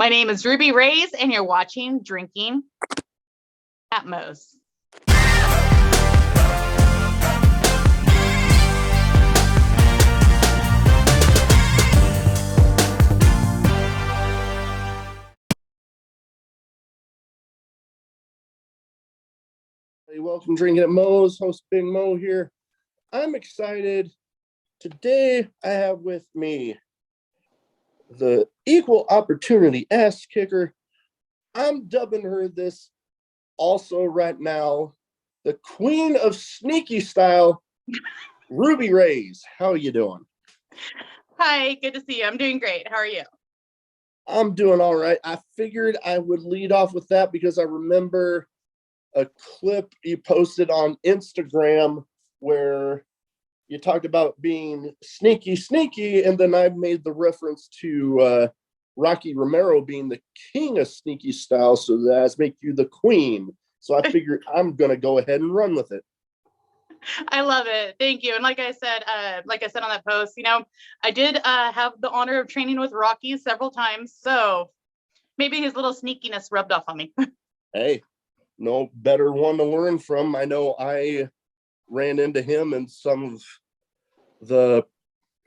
My name is Ruby Raze, and you're watching Drinking at Moe's. Hey, welcome to Drinking at Moe's. Host Big Mo here. I'm excited. Today I have with me the equal opportunity ass kicker. I'm dubbing her this also right now, the queen of sneaky style, Ruby Raze. How are you doing? Hi, good to see you. I'm doing great. How are you? I'm doing all right. I figured I would lead off with that because I remember a clip you posted on Instagram where you talked about being sneaky, and then I made the reference to Rocky Romero being the king of sneaky style, so that's make you the queen. So I figured I'm gonna go ahead and run with it. I love it. Thank you. And like I said on that post, I did have the honor of training with Rocky several times, so maybe his little sneakiness rubbed off on me. Hey, no better one to learn from. I know I ran into him in some of the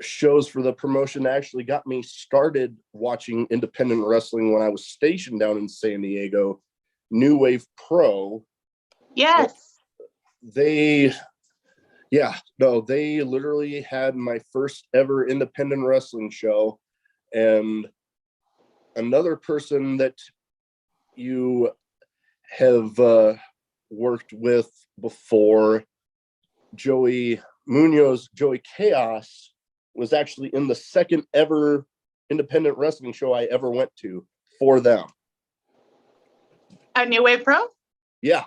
shows for the promotion that actually got me started watching independent wrestling when I was stationed down in San Diego, New Wave Pro. Yes. They literally had my first ever independent wrestling show. And another person that you have worked with before, Joey Munoz, Joey Kaos, was actually in the second ever independent wrestling show I ever went to for them. A New Wave Pro? Yeah.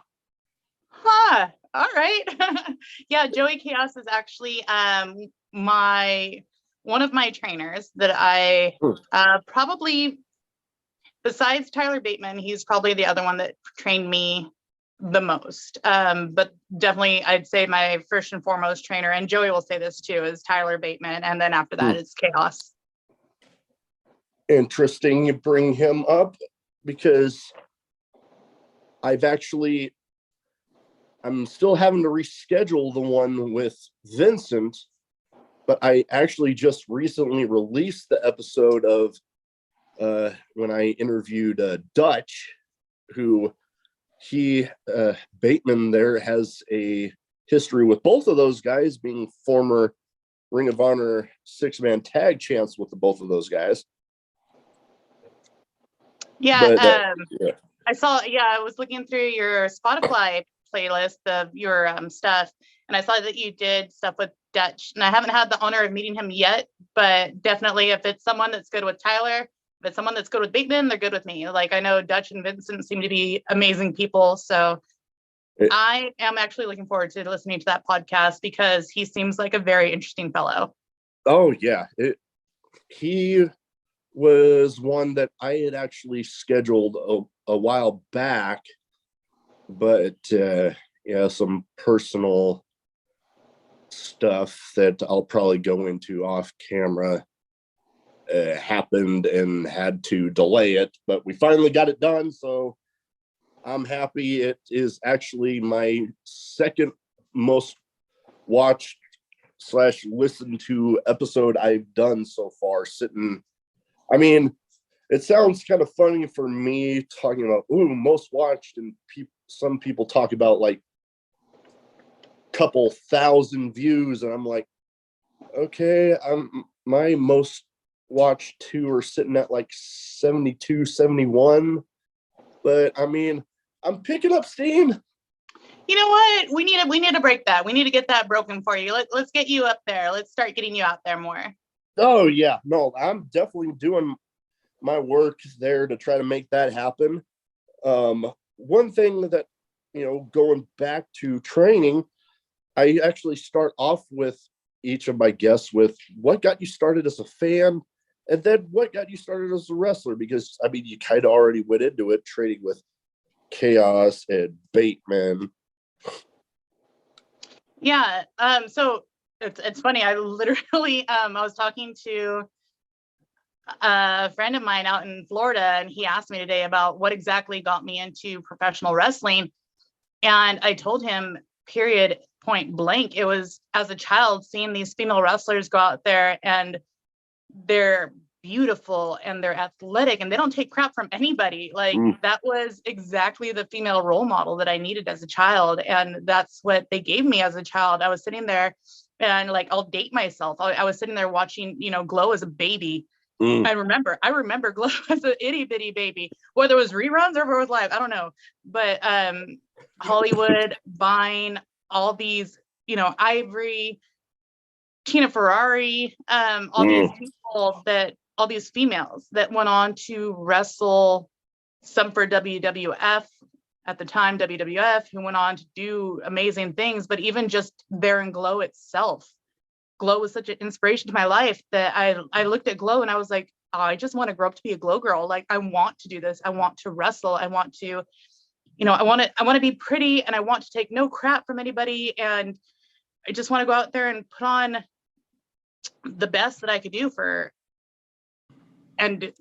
Huh. All right. Yeah, Joey Kaos is actually one of my trainers that I probably, besides Tyler Bateman, he's probably the other one that trained me the most. But definitely I'd say my first and foremost trainer, and Joey will say this too, is Tyler Bateman, and then after that it's Kaos. Interesting you bring him up because I'm still having to reschedule the one with Vincent, but I actually just recently released the episode of when I interviewed Dutch, who Bateman there has a history with both of those guys, being former Ring of Honor 6-man tag champs with both of those guys. Yeah, but, I was looking through your Spotify playlist of your stuff, and I saw that you did stuff with Dutch, and I haven't had the honor of meeting him yet, but definitely if it's someone that's good with Tyler, if it's someone that's good with Bateman, they're good with me. Like, I know Dutch and Vincent seem to be amazing people, so I am actually looking forward to listening to that podcast because he seems like a very interesting fellow. Oh yeah, he was one that I had actually scheduled a while back, but some personal stuff that I'll probably go into off camera happened and had to delay it, but we finally got it done, so I'm happy. It is actually my second most watched / listened to episode I've done so far. It sounds kind of funny for me talking about most watched, and some people talk about like couple thousand views, and I'm like, okay, my most watched 2 are sitting at like 72, 71, but I'm picking up steam. You know what? We need to break that. We need to get that broken for you. Let's get you up there. Let's start getting you out there more. Oh yeah, no, I'm definitely doing my work there to try to make that happen. One thing that, going back to training, I actually start off with each of my guests with what got you started as a fan, and then what got you started as a wrestler, because you kind of already went into it training with Kaos and Bateman. Yeah. So it's funny. I literally I was talking to a friend of mine out in Florida, and he asked me today about what exactly got me into professional wrestling. And I told him, period, point blank, it was as a child seeing these female wrestlers go out there and they're beautiful and they're athletic and they don't take crap from anybody. Like that was exactly the female role model that I needed as a child. And that's what they gave me as a child. I was sitting there and like, I'll date myself. I was sitting there watching, Glow as a baby. I remember Glow as an itty bitty baby, whether it was reruns or if it was live, I don't know. But Hollywood, Vine, all these, Ivory, Tina Ferrari, all these people all these females that went on to wrestle, some for WWF at the time, WWF, who went on to do amazing things, but even just there in Glow itself. Glow was such an inspiration to my life that I looked at Glow and I was like, oh, I just want to grow up to be a Glow girl. Like, I want to do this. I want to wrestle. I want to, I want to be pretty, and I want to take no crap from anybody. And I just want to go out there and put on the best that I could do and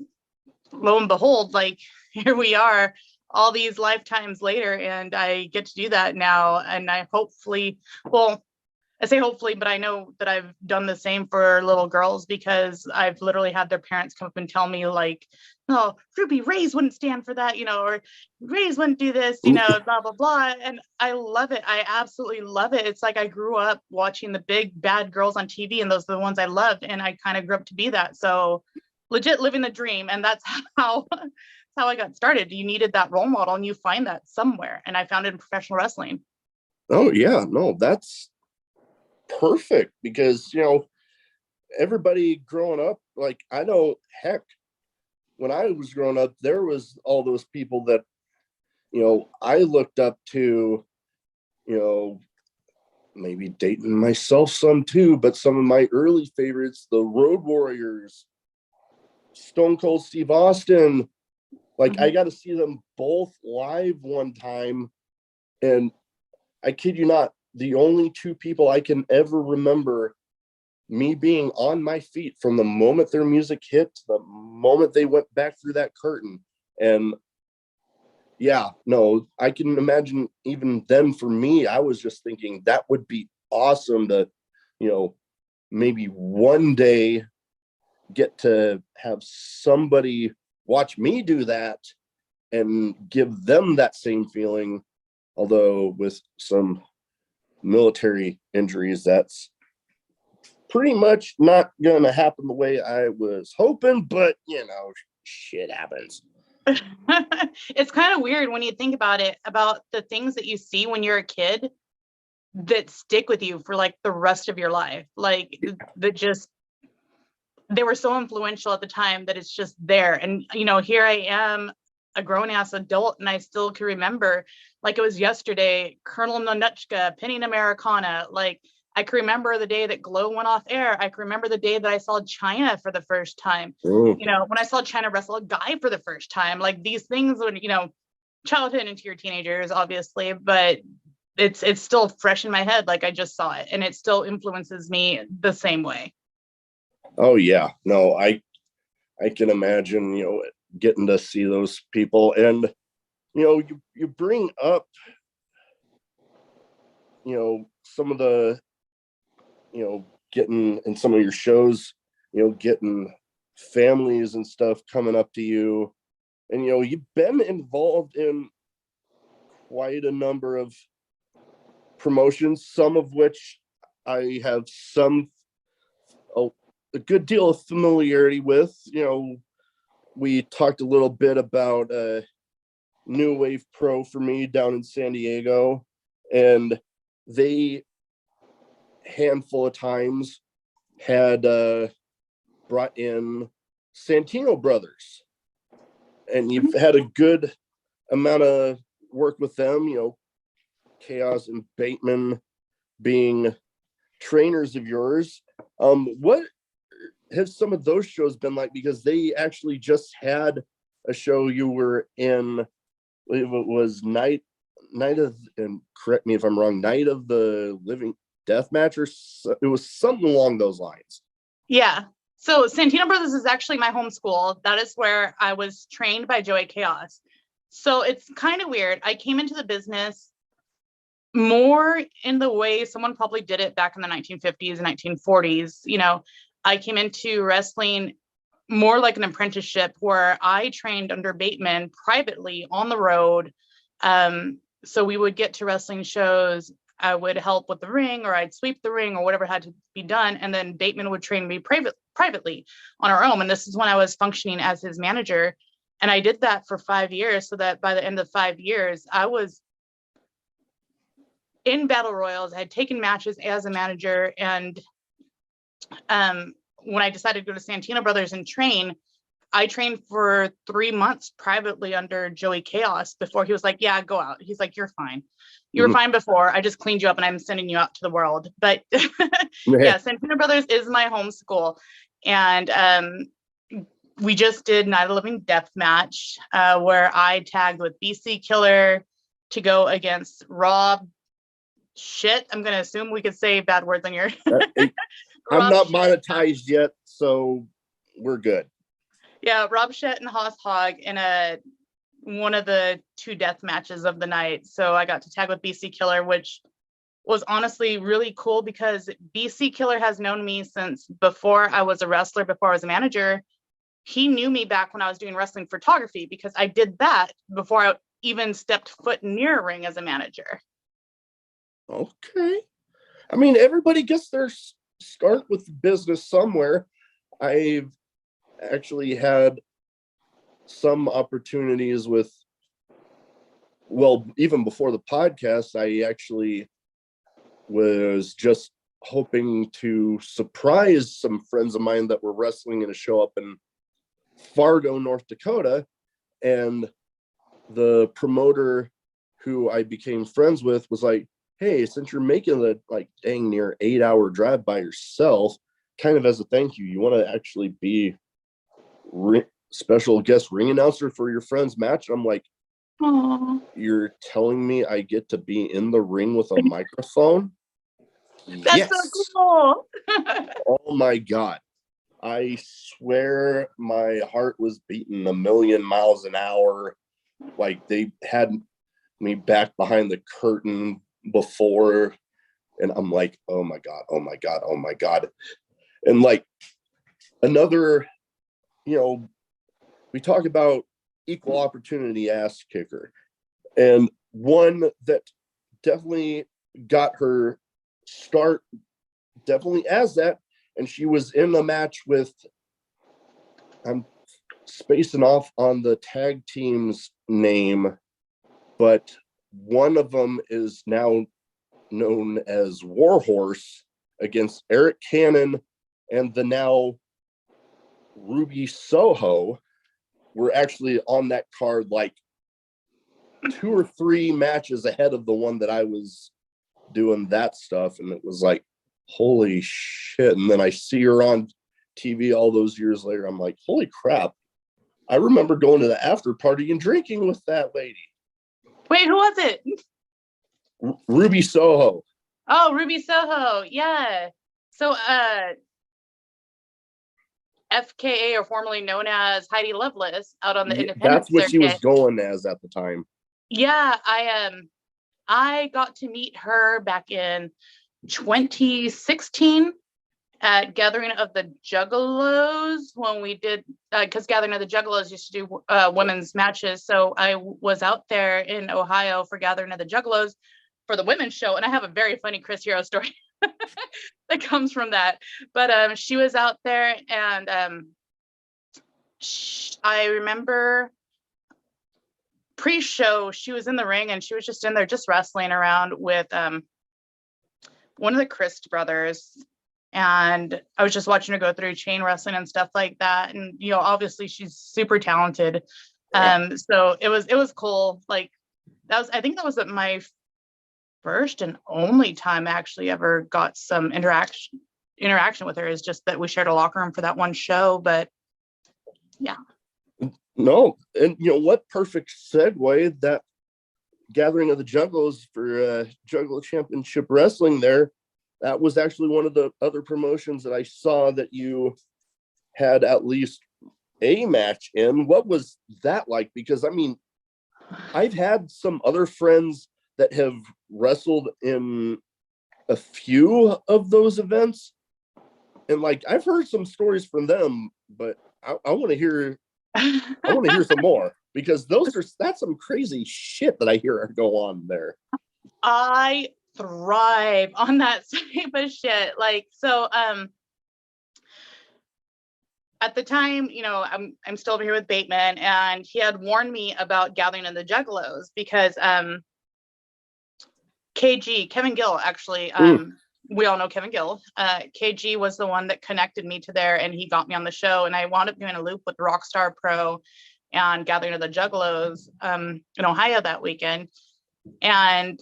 lo and behold, like, here we are all these lifetimes later, and I get to do that now. And I say hopefully, but I know that I've done the same for little girls, because I've literally had their parents come up and tell me like, oh, Ruby, Raze wouldn't stand for that, or Raze wouldn't do this, blah, blah, blah. And I love it. I absolutely love it. It's like I grew up watching the big bad girls on TV, and those are the ones I loved. And I kind of grew up to be that. So legit living the dream. And that's how I got started. You needed that role model, and you find that somewhere. And I found it in professional wrestling. Oh yeah, no, that's perfect, because everybody growing up, like, I know, heck, when I was growing up, there was all those people that I looked up to, maybe dating myself some too, but some of my early favorites, the Road Warriors, Stone Cold Steve Austin. Like, I got to see them both live one time, and I kid you not, the only two people I can ever remember me being on my feet from the moment their music hit to the moment they went back through that curtain. And yeah, no, I can imagine even then for me, I was just thinking that would be awesome to, maybe one day get to have somebody watch me do that and give them that same feeling. Although with some military injuries, that's pretty much not gonna happen the way I was hoping, but shit happens. It's kind of weird when you think about it, about the things that you see when you're a kid that stick with you for like the rest of your life, like they were so influential at the time that it's just there. And here I am, a grown-ass adult, and I still can remember, like it was yesterday, Colonel Nanuchka pinning Americana. Like, I can remember the day that Glow went off air. I can remember the day that I saw China for the first time. When I saw China wrestle a guy for the first time. Like, these things when childhood into your teenagers, obviously, but it's still fresh in my head. Like, I just saw it, and it still influences me the same way. Oh yeah, no, I can imagine getting to see those people. And you bring up some of the getting in some of your shows, getting families and stuff coming up to you, and you've been involved in quite a number of promotions, some of which I have a good deal of familiarity with. We talked a little bit about New Wave Pro for me down in San Diego, and they handful of times had brought in Santino brothers, and you've had a good amount of work with them, Kaos and Bateman being trainers of yours. What have some of those shows been like? Because they actually just had a show you were in, it was night of, and correct me if I'm wrong, Night of the Living Death Match, or it was something along those lines. Yeah. So Santino Brothers is actually my home school. That is where I was trained by Joey Kaos. So it's kind of weird. I came into the business more in the way someone probably did it back in the 1950s and 1940s. You know, I came into wrestling more like an apprenticeship where I trained under Bateman privately on the road. So we would get to wrestling shows. I would help with the ring, or I'd sweep the ring, or whatever had to be done. And then Bateman would train me privately on our own. And this is when I was functioning as his manager. And I did that for 5 years, so that by the end of 5 years, I was in battle royals. I had taken matches as a manager. And when I decided to go to Santino Brothers and train, I trained for 3 months privately under Joey Kaos before he was like, yeah, go out. He's like, you're fine. You were fine before. I just cleaned you up and I'm sending you out to the world. But yeah, Santino Brothers is my home school. And we just did Night of Living Death match where I tagged with BC Killer to go against Rob Shit. I'm going to assume we could say bad words on your... I'm not monetized yet, so we're good. Yeah, Rob Shett and Haas Hogg in one of the 2 death matches of the night. So I got to tag with BC Killer, which was honestly really cool because BC Killer has known me since before I was a wrestler, before I was a manager. He knew me back when I was doing wrestling photography because I did that before I even stepped foot near a ring as a manager. Okay. I mean, everybody gets their start with the business somewhere. I've actually had some opportunities with, well, even before the podcast, I actually was just hoping to surprise some friends of mine that were wrestling in a show up in Fargo, North Dakota. And the promoter who I became friends with was like, hey, since you're making the like dang near 8-hour drive by yourself, kind of as a thank you, you want to actually be special guest ring announcer for your friend's match? I'm like, Aww. You're telling me I get to be in the ring with a microphone? That's yes. So cool. Oh my God. I swear my heart was beating a million miles an hour. Like they had me back behind the curtain before, and I'm like, oh my God, oh my God, oh my God. And like another, you know, we talk about equal opportunity ass kicker, and one that definitely got her start definitely as that, and she was in a match with, I'm spacing off on the tag team's name, but one of them is now known as Warhorse against Eric Cannon and the now Ruby Soho. Were actually on that card like 2 or 3 matches ahead of the one that I was doing that stuff. And it was like, holy shit. And then I see her on TV all those years later. I'm like, holy crap. I remember going to the after party and drinking with that lady. Wait, who was it? Ruby Soho. Oh, Ruby Soho. Yeah. So, FKA, or formerly known as Heidi Lovelace, out on the independent That's what circuit. she was going as at the time. Yeah, I got to meet her back in 2016 at Gathering of the Juggalos when we did, because Gathering of the Juggalos used to do women's matches. So I was out there in Ohio for Gathering of the Juggalos for the women's show. And I have a very funny Chris Hero story that comes from that. But she was out there, and I remember pre-show she was in the ring and she was just in there just wrestling around with one of the Christ brothers, and I was just watching her go through chain wrestling and stuff like that. And you know, obviously she's super talented. So it was cool. Like I think that was my first and only time I actually ever got some interaction with her, is just that we shared a locker room for that one show. But yeah. No, and you know what perfect segue, that Gathering of the Juggalos for Juggalo Championship Wrestling there. That was actually one of the other promotions that I saw that you had at least a match in. What was that like? Because I mean, I've had some other friends that have wrestled in a few of those events, and like I've heard some stories from them, but I want to hear some more, because that's some crazy shit that I hear go on there. I thrive on that type of shit. Like, so at the time, you know, I'm still over here with Bateman, and he had warned me about Gathering of the Juggalos because Kevin Gill, actually, we all know Kevin Gill. KG was the one that connected me to there, and he got me on the show, and I wound up doing a loop with Rockstar Pro and Gathering of the Juggalos in Ohio that weekend. And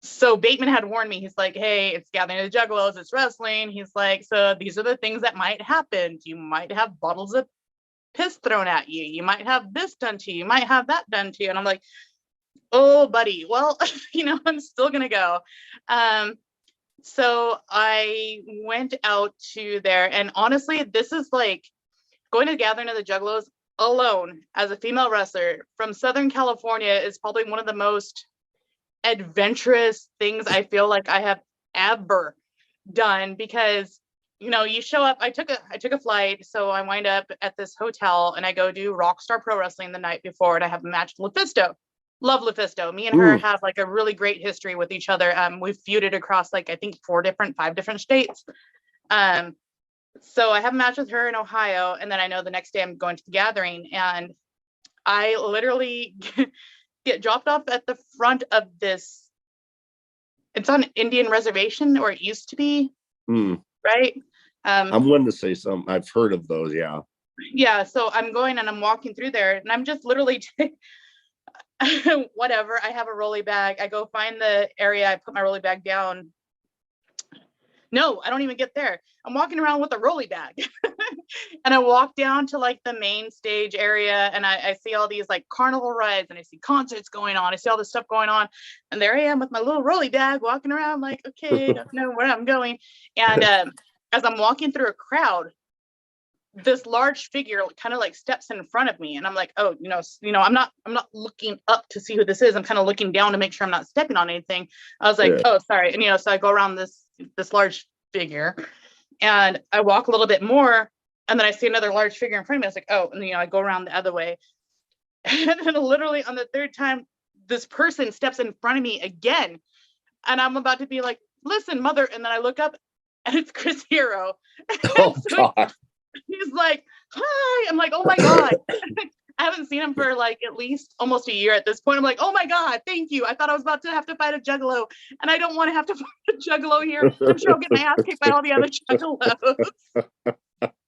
so Bateman had warned me. He's like, hey, it's Gathering of the Juggalos, it's wrestling. He's like, so these are the things that might happen. You might have bottles of piss thrown at you. You might have this done to you. You might have that done to you. And I'm like, oh, buddy, well, you know, I'm still going to go. So I went out to there, and honestly, this is like going to the Gathering of the Juggalos alone as a female wrestler from Southern California is probably one of the most adventurous things I feel like I have ever done, because you know, you show up. I took a flight, so I wind up at this hotel, and I go do Rockstar Pro Wrestling the night before, and I have a match with Lufisto. Love Lufisto. Me and her have like a really great history with each other. We've feuded across like I think 5 different states. So I have a match with her in Ohio, and then I know the next day I'm going to the Gathering, and I literally get dropped off at the front of this. It's on Indian reservation, or it used to be, right? I'm wanting to say something. I've heard of those, yeah. Yeah, so I'm going and I'm walking through there, and I'm just literally whatever. I have a rolly bag. I go find the area. I put my rolly bag down. No, I don't even get there. I'm walking around with a rolly bag. And I walk down to like the main stage area, and I see all these like carnival rides, and I see concerts going on. I see all this stuff going on. And there I am with my little rolly bag walking around like, okay, I don't know where I'm going. And as I'm walking through a crowd, this large figure kind of like steps in front of me, and I'm like, oh, I'm not looking up to see who this is. I'm kind of looking down to make sure I'm not stepping on anything. I was like, oh, sorry. And so I go around this large figure, and I walk a little bit more, and then I see another large figure in front of me. I was like, oh, and I go around the other way. And then literally on the third time, this person steps in front of me again, and I'm about to be like, listen, mother. And then I look up, and it's Chris Hero. Oh, God. He's like, hi. I'm like, oh my God. I haven't seen him for like at least almost a year at this point. I'm like, oh my God, thank you. I thought I was about to have to fight a juggalo, and I don't want to have to fight a juggalo here. I'm sure I'll get my ass kicked by all the other juggalos.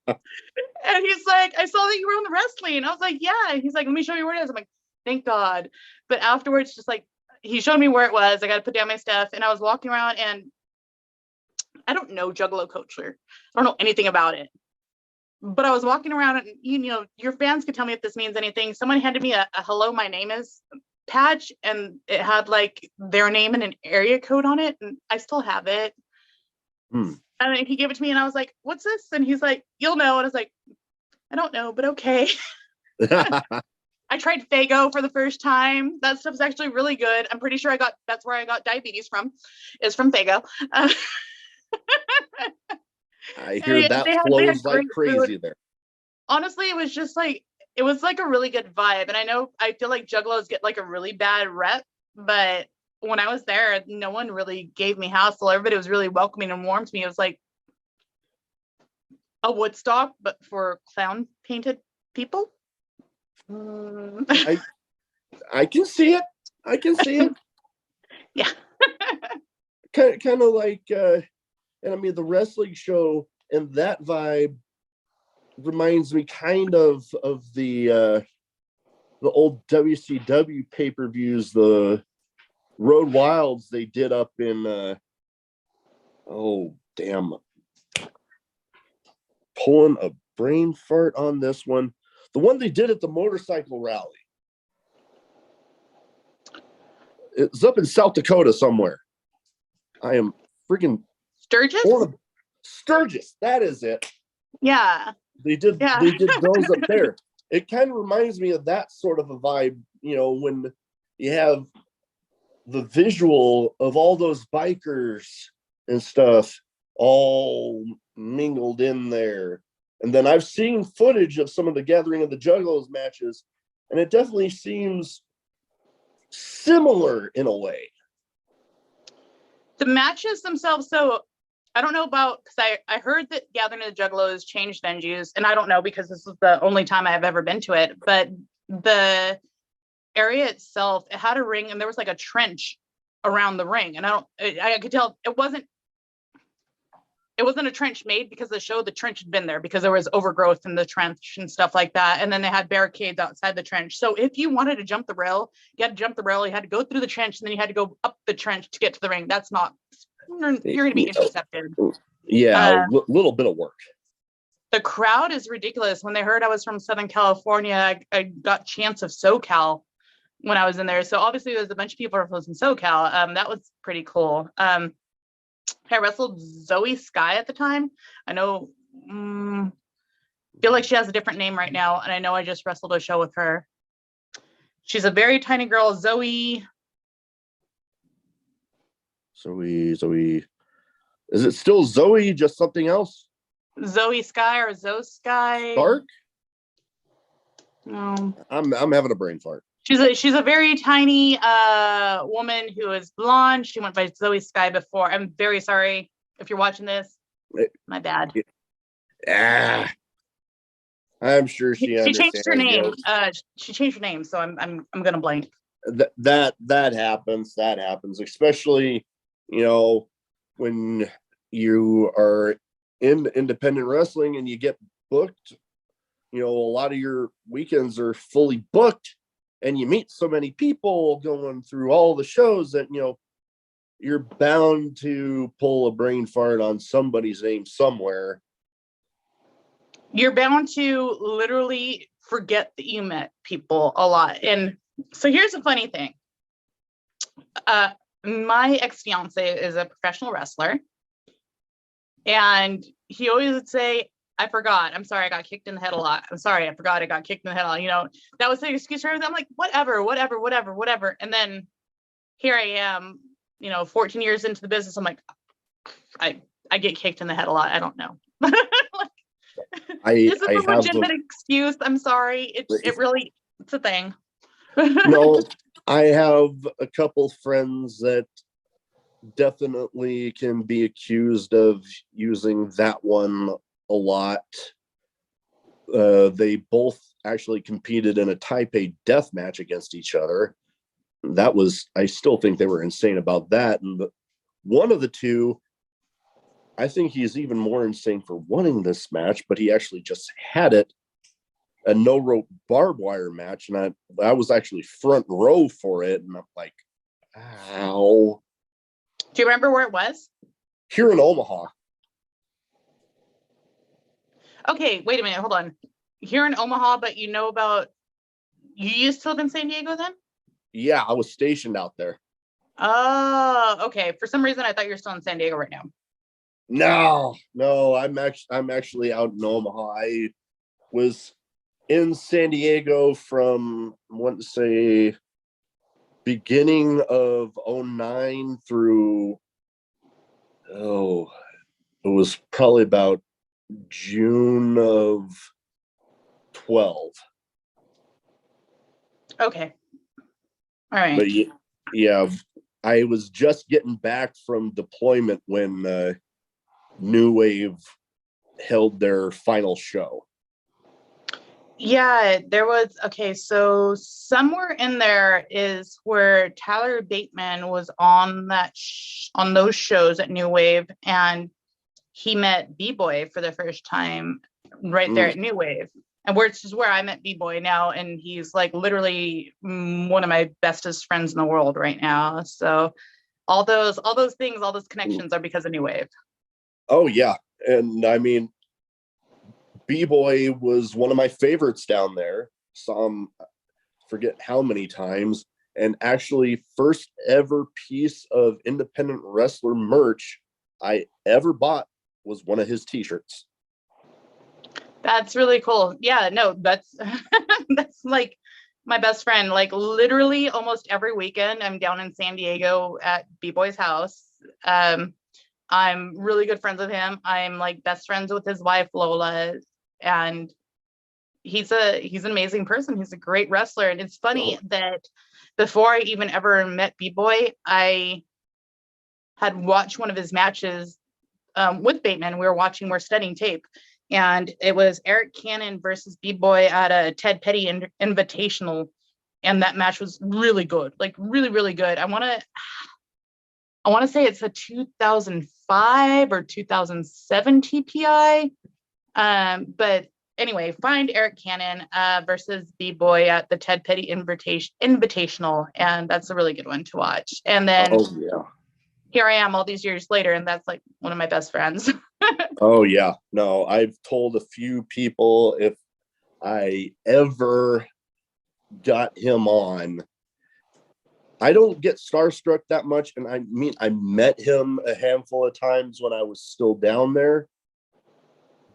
And he's like, I saw that you were on the wrestling. I was like, yeah. And he's like, let me show you where it is. I'm like, thank God. But afterwards, just like, he showed me where it was. I got to put down my stuff, and I was walking around, and I don't know juggalo culture. I don't know anything about it. But I was walking around, and your fans could tell me if this means anything. Someone handed me a hello, my name is patch, and it had like their name and an area code on it, and I still have it. And then he gave it to me, and I was like, what's this? And he's like, you'll know. And I was like, I don't know, but okay. I tried Fago for the first time. That stuff's actually really good. I'm pretty sure that's where I got diabetes from, is from Fago. I hear that flows like crazy there. Honestly, it was like a really good vibe. And I feel like juggalos get like a really bad rep, but when I was there, no one really gave me hassle. Everybody was really welcoming and warm to me. It was like a Woodstock, but for clown painted people. I can see it. I can see it. Yeah. kind of like and I mean, the wrestling show and that vibe reminds me kind of the old WCW pay-per-views, the Road Wilds they did up in oh damn, pulling a brain fart on this one. The one they did at the motorcycle rally. It's up in South Dakota somewhere. I am freaking Sturgis? Sturgis, that is it. Yeah. They did Yeah. they did those up there. It kind of reminds me of that sort of a vibe, when you have the visual of all those bikers and stuff all mingled in there. And then I've seen footage of some of the Gathering of the Juggalos matches, and it definitely seems similar in a way. The matches themselves, so I don't know about, because I heard that Gathering of the Juggalos changed venues, and I don't know because this is the only time I've ever been to it, but the area itself, it had a ring and there was like a trench around the ring, and I could tell it wasn't a trench made because the trench had been there because there was overgrowth in the trench and stuff like that, and then they had barricades outside the trench. So if you wanted to jump the rail, you had to jump the rail, you had to go through the trench, and then you had to go up the trench to get to the ring. That's not, you're going to be intercepted. Yeah, little bit of work. The crowd is ridiculous. When they heard I was from Southern California, I got chants of SoCal when I was in there. So obviously there's a bunch of people from SoCal. That was pretty cool. I wrestled Zoe Sky at the time. I know, feel like she has a different name right now, and I know I just wrestled a show with her. She's a very tiny girl, Zoe. Zoe. Is it still Zoe? Just something else? Zoe Sky or Zoe Sky? Stark? No. I'm having a brain fart. She's a very tiny woman who is blonde. She went by Zoe Sky before. I'm very sorry if you're watching this. My bad. I'm sure she changed her name. She changed her name, so I'm gonna blank. That happens. That happens, especially when you are in independent wrestling and you get booked. A lot of your weekends are fully booked, and you meet so many people going through all the shows that you're bound to pull a brain fart on somebody's name somewhere. You're bound to literally forget that you met people a lot. And so here's a funny thing. My ex-fiance is a professional wrestler, and he always would say, I forgot. I'm sorry, I got kicked in the head a lot. I'm sorry, I forgot I got kicked in the head a lot. That was the excuse for everything. I'm like, whatever. And then here I am, 14 years into the business. I'm like, I get kicked in the head a lot. I don't know. This is a legitimate excuse. I'm sorry. It really, it's a thing. No, I have a couple friends that definitely can be accused of using that one a lot. They both actually competed in a Type A death match against each other. I still think they were insane about that. And one of the two, I think he's even more insane for winning this match, but he actually just had it, a no rope barbed wire match. And I was actually front row for it. And I'm like, ow. Do you remember where it was? Here in Omaha. Okay, wait a minute. Hold on. Here in Omaha, but you used to live in San Diego then? Yeah, I was stationed out there. Oh, okay. For some reason, I thought you were still in San Diego right now. No, I'm actually out in Omaha. I was in San Diego from, I want to say, beginning of 2009 through, it was probably about June of 2012. Okay. All right. But yeah, I was just getting back from deployment when New Wave held their final show. Yeah, there was, okay, so somewhere in there is where Tyler Bateman was on on those shows at New Wave, and he met B-Boy for the first time right there at New Wave. And which is where I met B-Boy now, and he's like literally one of my bestest friends in the world right now. So all those things, all those connections are because of New Wave. Oh yeah, and I mean, B-Boy was one of my favorites down there. Forget how many times, and actually first ever piece of independent wrestler merch I ever bought was one of his t-shirts. That's really cool. Yeah, no, that's that's like my best friend. Like literally almost every weekend I'm down in San Diego at B-Boy's house. Um, I'm really good friends with him. I'm like best friends with his wife Lola, and he's an amazing person. He's a great wrestler. And it's funny that before I even ever met B-Boy, I had watched one of his matches with Bateman. We're studying tape, and it was Eric Cannon versus B-Boy at a Ted Petty Invitational, and that match was really good, like really, really good. I want to say it's a 2005 or 2007 TPI. But anyway, find Eric Cannon versus B-Boy at the Ted Petty Invitational, and that's a really good one to watch. And then Oh yeah. Here I am all these years later, and that's like one of my best friends. Oh yeah. No, I've told a few people if I ever got him on, I don't get starstruck that much. And I mean, I met him a handful of times when I was still down there.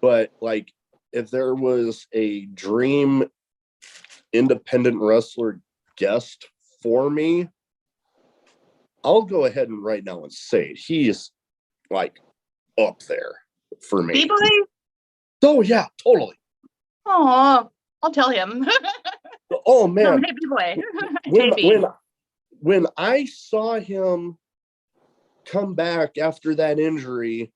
But like, if there was a dream independent wrestler guest for me, I'll go ahead and right now and say it. He is like up there for me. B-Boy? Oh yeah, totally. Oh, I'll tell him. Oh man. Hey, B-Boy. When I saw him come back after that injury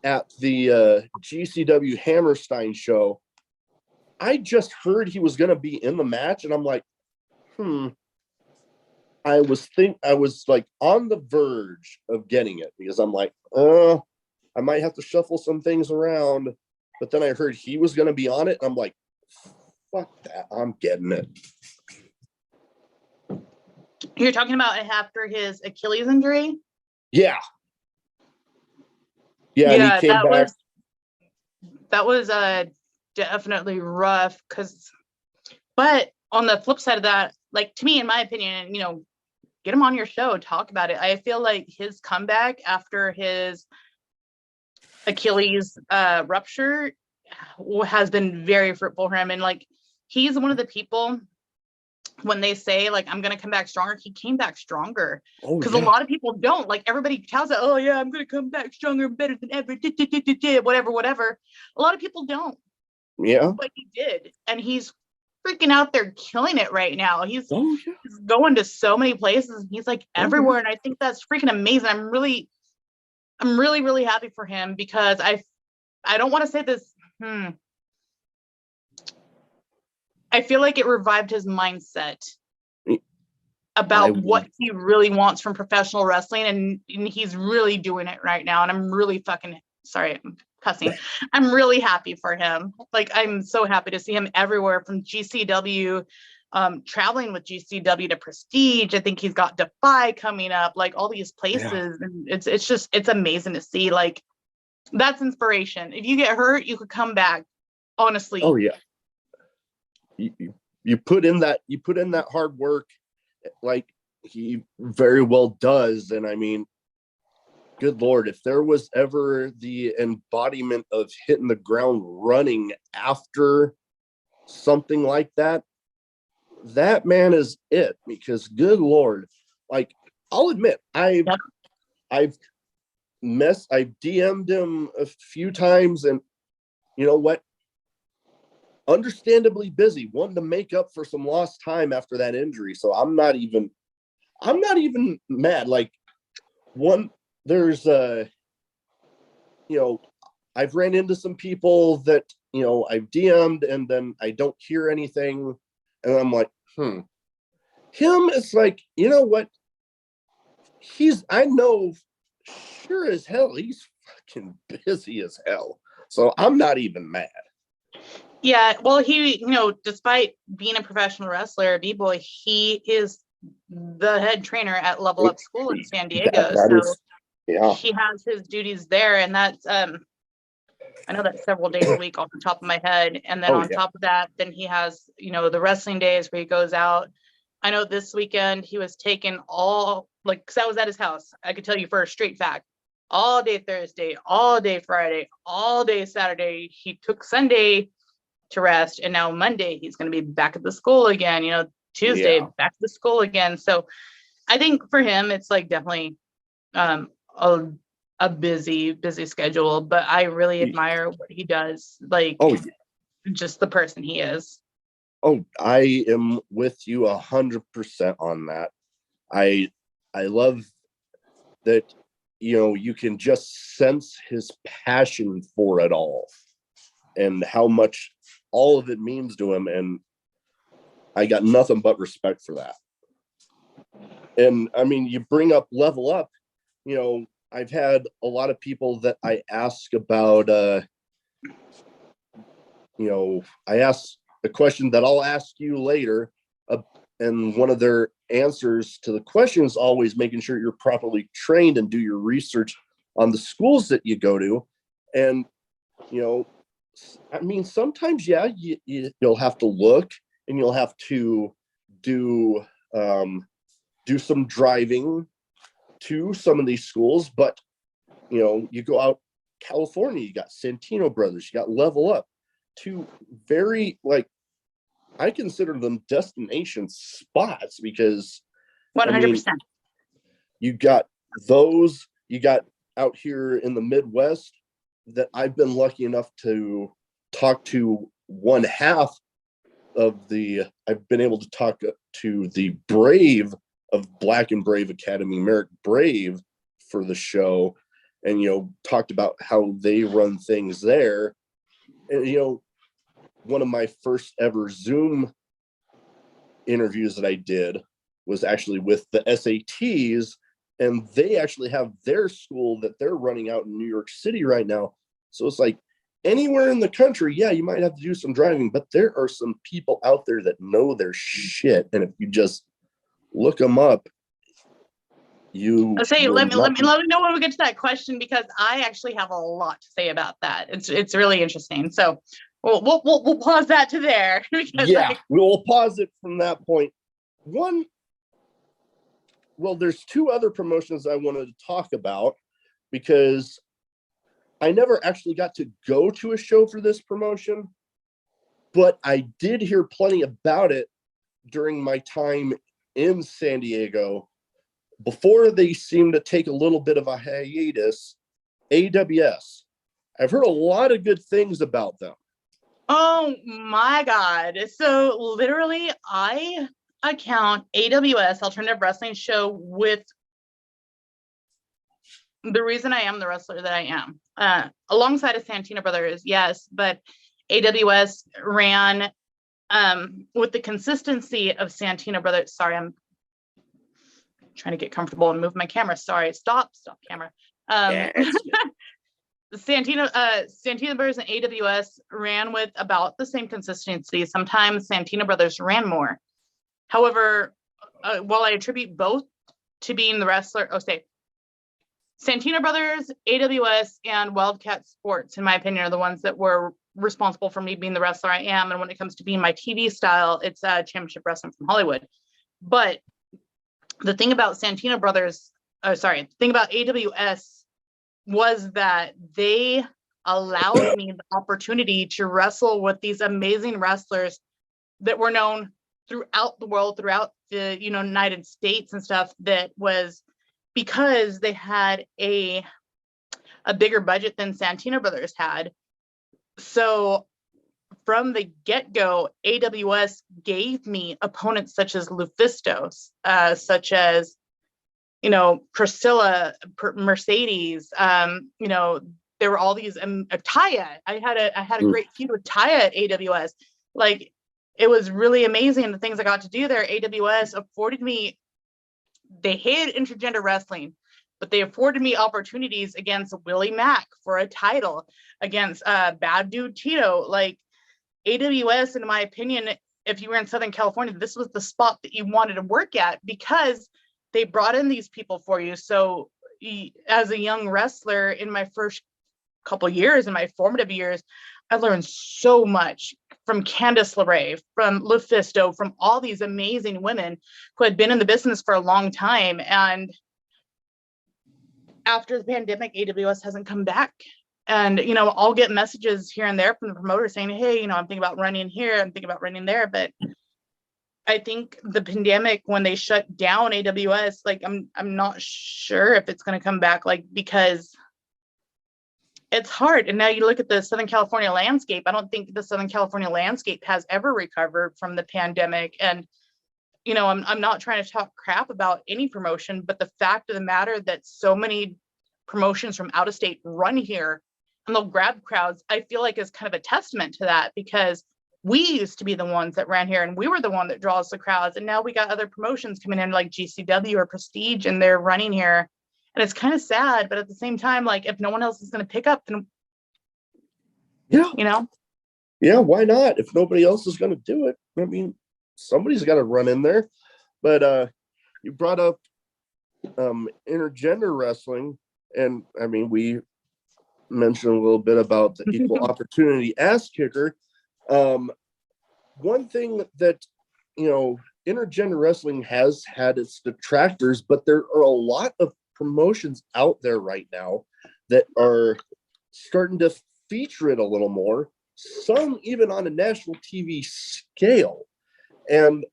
at the GCW Hammerstein show, I just heard he was going to be in the match, and I'm like, I was like on the verge of getting it, because I'm like, I might have to shuffle some things around. But then I heard he was going to be on it, and I'm like, fuck that, I'm getting it. You're talking about after his Achilles injury? Yeah. Yeah, and he came back. That was definitely rough, but on the flip side of that, like, to me, in my opinion, get him on your show, talk about it. I feel like his comeback after his Achilles rupture has been very fruitful for him. And like, he's one of the people, when they say like, I'm going to come back stronger, he came back stronger. Because a lot of people don't. Like, everybody tells it, oh yeah, I'm going to come back stronger, better than ever, whatever. A lot of people don't. Yeah. But he did. And he's freaking out there killing it right now. He's going to so many places. He's like everywhere. And I think that's freaking amazing. I'm really, really happy for him, because I don't want to say this. I feel like it revived his mindset about what he really wants from professional wrestling. And he's really doing it right now. And I'm really sorry, I'm cussing. I'm really happy for him. Like, I'm so happy to see him everywhere, from GCW, traveling with GCW to Prestige. I think he's got Defy coming up, like all these places. Yeah. And it's amazing to see. Like, that's inspiration. If you get hurt, you could come back, honestly. Oh yeah. You put in that hard work, like he very well does. And I mean, good Lord, if there was ever the embodiment of hitting the ground running after something like that, that man is it. Because good Lord, like, I'll admit, I've DM'd him a few times, and you know what? Understandably busy, wanting to make up for some lost time after that injury. So I'm not even mad. Like, there's I've ran into some people that, I've DM'd and then I don't hear anything. And I'm like, him, it's like, you know what? I know sure as hell he's fucking busy as hell. So I'm not even mad. Yeah, well, he, despite being a professional wrestler, B-Boy, he is the head trainer at Level Up School in San Diego. He has his duties there, and that's I know that's several days a week off the top of my head. And then top of that, then he has, the wrestling days where he goes out. I know this weekend he was taking because I was at his house. I could tell you for a straight fact, all day Thursday, all day Friday, all day Saturday. He took Sunday to rest, and now Monday he's going to be back at the school again. Tuesday back to school again. So I think for him, it's like definitely a busy schedule, but I really admire what he does. Like, just the person he is. Oh, I am with you 100% on that. I love that, you can just sense his passion for it all and how much all of it means to him. And I got nothing but respect for that. And I mean, you bring up Level Up, I've had a lot of people that I ask about, I ask the question that I'll ask you later. And one of their answers to the question is always making sure you're properly trained and do your research on the schools that you go to. And, I mean, sometimes, you'll have to look and you'll have to do some driving to some of these schools. But, you go out California, you got Santino Brothers, you got Level Up, two very, I consider them destination spots because 100%. You got those, you got out here in the Midwest that I've been lucky enough to talk to one half of I've been able to talk to the Brave of Black and Brave Academy, Merrick Brave, for the show, and, talked about how they run things there. And, one of my first ever Zoom interviews that I did was actually with the SATs, and they actually have their school that they're running out in New York City right now. So it's like anywhere in the country, you might have to do some driving, but there are some people out there that know their shit. And if you just look them up, I'll say, let me know when we get to that question, because I actually have a lot to say about that. It's really interesting. So we'll pause that to there. We'll pause it from that point. There's two other promotions I wanted to talk about, because I never actually got to go to a show for this promotion, but I did hear plenty about it during my time in San Diego before they seemed to take a little bit of a hiatus. AWS. I've heard a lot of good things about them. Oh my God. So literally, I account AWS, Alternative Wrestling Show, with the reason I am the wrestler that I am. Alongside of Santino Brothers, yes, but AWS ran with the consistency of Santino Brothers. Sorry, I'm trying to get comfortable and move my camera. Sorry, stop camera. Santino Brothers and AWS ran with about the same consistency. Sometimes Santino Brothers ran more. However, while I attribute both to being the wrestler, Santino Brothers, AWS, and Wildcat Sports, in my opinion, are the ones that were responsible for me being the wrestler I am. And when it comes to being my TV style, it's Championship Wrestling from Hollywood. But the thing about the thing about AWS was that they allowed me the opportunity to wrestle with these amazing wrestlers that were known throughout the world, throughout the United States and stuff. That was because they had a bigger budget than Santino Brothers had. So from the get-go, AWS gave me opponents such as Lufisto, such as Priscilla, Mercedes. There were all these. Taya. I had a great feud with Taya at AWS. Like, it was really amazing the things I got to do there. AWS afforded me. They hated intergender wrestling, but they afforded me opportunities against Willie Mack for a title, against Bad Dude Tito. Like, AWS, in my opinion, if you were in Southern California, this was the spot that you wanted to work at, because they brought in these people for you. So as a young wrestler, in my first couple years, in my formative years, I learned so much from Candice LeRae, from Lufisto, from all these amazing women who had been in the business for a long time. And after the pandemic, AWS hasn't come back. And, I'll get messages here and there from the promoter saying, hey, I'm thinking about running here, I'm thinking about running there. But I think the pandemic, when they shut down AWS, like I'm not sure if it's going to come back, like, because it's hard. And now you look at the Southern California landscape. I don't think the Southern California landscape has ever recovered from the pandemic. And, I'm not trying to talk crap about any promotion, but the fact of the matter that so many promotions from out of state run here and they'll grab crowds, I feel like is kind of a testament to that, because we used to be the ones that ran here and we were the one that draws the crowds. And now we got other promotions coming in like GCW or Prestige, and they're running here. And it's kind of sad, but at the same time, like, if no one else is going to pick up, then yeah, why not? If nobody else is going to do it, I mean, somebody's got to run in there. But you brought up intergender wrestling, and I mean, we mentioned a little bit about the equal opportunity ass kicker. One thing that intergender wrestling has had its detractors, but there are a lot of promotions out there right now that are starting to feature it a little more, some even on a national TV scale. And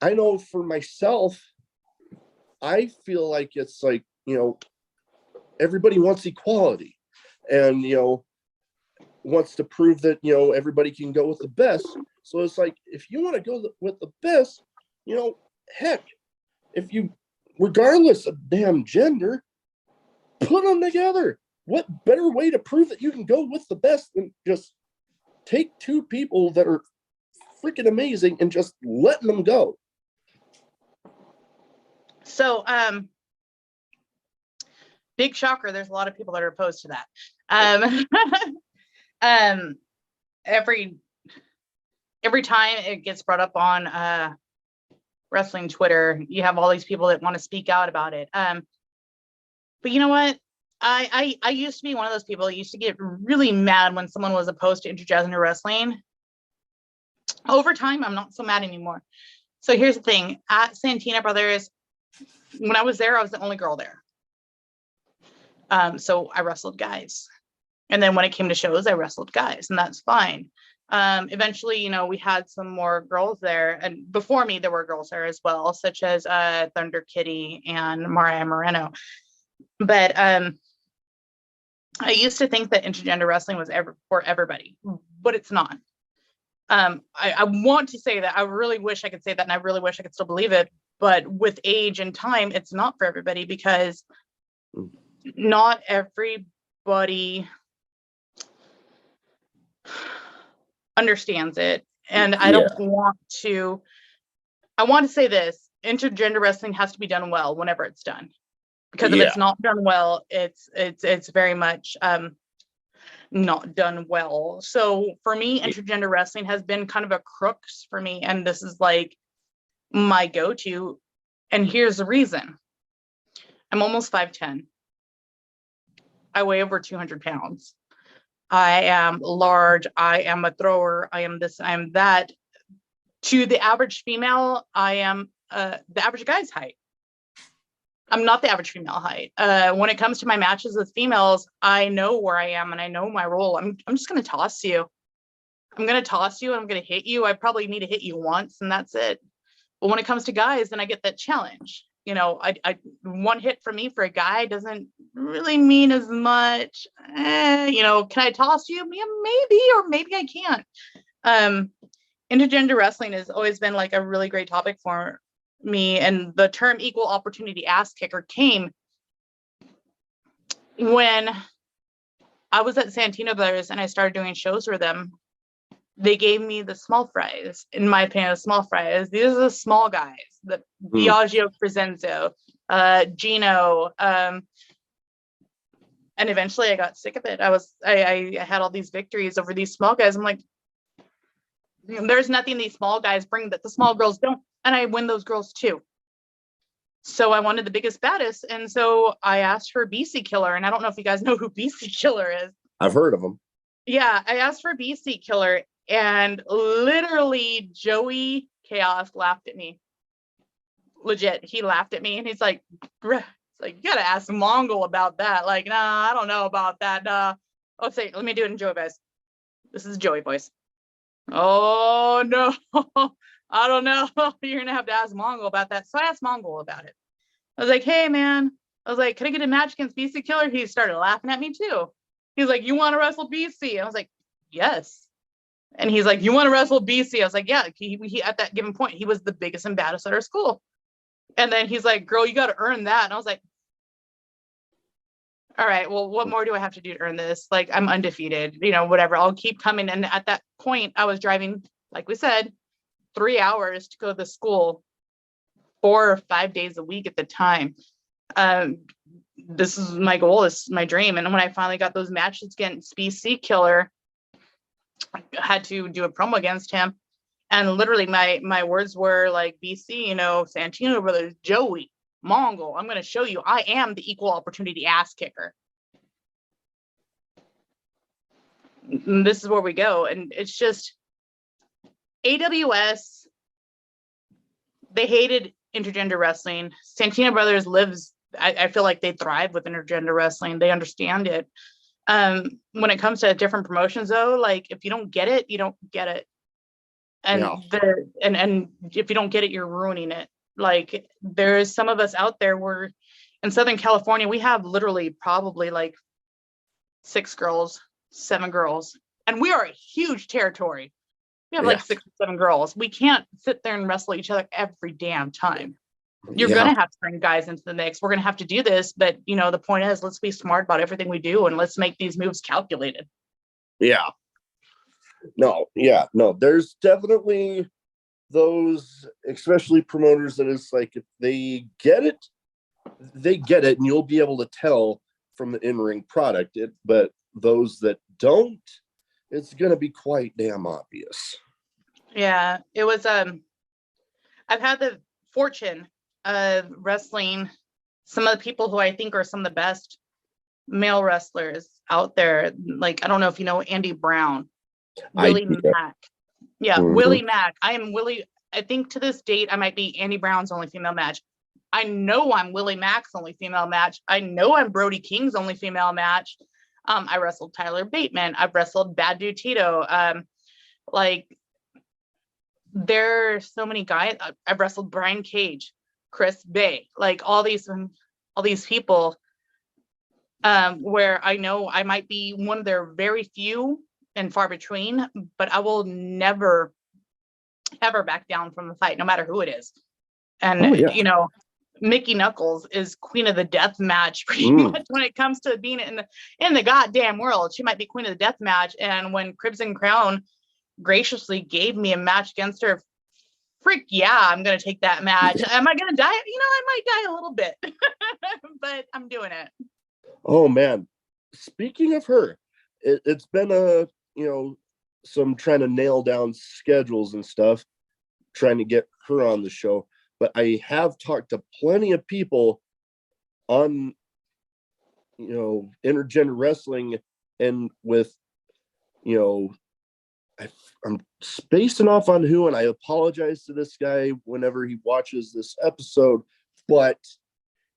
I know for myself, I feel like it's like, everybody wants equality and, wants to prove that, everybody can go with the best. So it's like, if you want to go with the best, heck, if you, regardless of damn gender, put them together. What better way to prove that you can go with the best than just take two people that are freaking amazing and just letting them go? So, big shocker, there's a lot of people that are opposed to that. Every time it gets brought up on wrestling Twitter, you have all these people that want to speak out about it. But you know what? I used to be one of those people that used to get really mad when someone was opposed to intergender wrestling. Over time, I'm not so mad anymore. So here's the thing. At Santina Brothers, when I was there, I was the only girl there. So I wrestled guys. And then when it came to shows, I wrestled guys, and that's fine. Eventually, we had some more girls there. And before me, there were girls there as well, such as Thunder Kitty and Mariah Moreno. But I used to think that intergender wrestling was for everybody, but it's not. I want to say that. I really wish I could say that, and I really wish I could still believe it. But with age and time, it's not for everybody, because not everybody understands it. And I don't want to, I want to say this: intergender wrestling has to be done well whenever it's done, because if it's not done well, it's very much not done well. So for me, intergender wrestling has been kind of a crux for me, and this is like my go-to. And here's the reason: I'm almost 5'10". I weigh over 200 pounds. I am large. I am a thrower. I am this. I am that. To the average female, I am the average guy's height. I'm not the average female height. When it comes to my matches with females, I know where I am and I know my role. I'm just going to toss you. I'm going to toss you. I'm going to hit you. I probably need to hit you once, and that's it. But when it comes to guys, then I get that challenge. I one hit from me for a guy doesn't really mean as much. Can I toss you? Yeah, maybe, or maybe I can't. Intergender wrestling has always been like a really great topic for me, and the term equal opportunity ass kicker came when I was at Santino Brothers and I started doing shows for them. They gave me the small fries, in my opinion, the small fries. These are the small guys, the Biagio Crescenzo, Gino, and eventually I got sick of it. I had all these victories over these small guys. I'm like, there's nothing these small guys bring that the small girls don't, and I win those girls too. So I wanted the biggest, baddest, and so I asked for BC Killer, and I don't know if you guys know who BC Killer is. I've heard of him. Yeah, I asked for BC Killer, and literally Joey Kaos laughed at me. Legit, he laughed at me, and he's like, It's like, you gotta ask Mongol about that. Like, nah, I don't know about that. Let's say, let me do it in Joey voice. This is Joey voice. Oh no, I don't know. You're gonna have to ask Mongol about that. So I asked Mongol about it. I was like, hey man, I was like, can I get a match against BC Killer? He started laughing at me too. He's like, you want to wrestle BC? I was like, yes. And he's like, you want to wrestle BC? I was like, yeah. He at that given point, he was the biggest and baddest at our school. And then he's like, girl, you got to earn that. And I was like, all right, well, what more do I have to do to earn this? Like, I'm undefeated, whatever. I'll keep coming. And at that point, I was driving, like we said, 3 hours to go to the school 4 or 5 days a week at the time. This is my goal, this is my dream. And when I finally got those matches against BC Killer, I had to do a promo against him. And literally my words were like, BC, Santino brothers, Joey, Mongol, I'm going to show you I am the equal opportunity ass kicker. And this is where we go. And it's just AWS, they hated intergender wrestling. Santino brothers lives, I feel like they thrive with intergender wrestling. They understand it. When it comes to different promotions though, like if you don't get it, you don't get it. And and if you don't get it, you're ruining it. Like there's some of us out there where in Southern California, we have literally probably like 6 girls, 7 girls, and we are a huge territory. We have like 6 or 7 girls. We can't sit there and wrestle each other every damn time. You're going to have to bring guys into the mix. We're going to have to do this. But, the point is, let's be smart about everything we do and let's make these moves calculated. Yeah. No. There's definitely those, especially promoters, that it's like if they get it, and you'll be able to tell from the in-ring product. But those that don't, it's going to be quite damn obvious. Yeah, it was. I've had the fortune of wrestling some of the people who I think are some of the best male wrestlers out there. Like, I don't know if you know Andy Brown, Willie Mack. Yeah, Willie Mack. I think to this date, I might be Andy Brown's only female match. I know I'm Willie Mack's only female match. I know I'm Brody King's only female match. I wrestled Tyler Bateman. I've wrestled Bad Dude Tito. Like, there are so many guys. I've wrestled Brian Cage, Chris Bay, like all these people, where I know I might be one of their very few and far between, but I will never, ever back down from the fight, no matter who it is. And, Mickey Knuckles is queen of the death match pretty much when it comes to being in the goddamn world. She might be queen of the death match. And when Crimson Crown graciously gave me a match against her, frick yeah, I'm gonna take that match. Am I gonna die? I might die a little bit, but I'm doing it. Oh man, speaking of her, it's been some trying to nail down schedules and stuff, trying to get her on the show. But I have talked to plenty of people on intergender wrestling, and with I'm spacing off on who, and I apologize to this guy whenever he watches this episode, but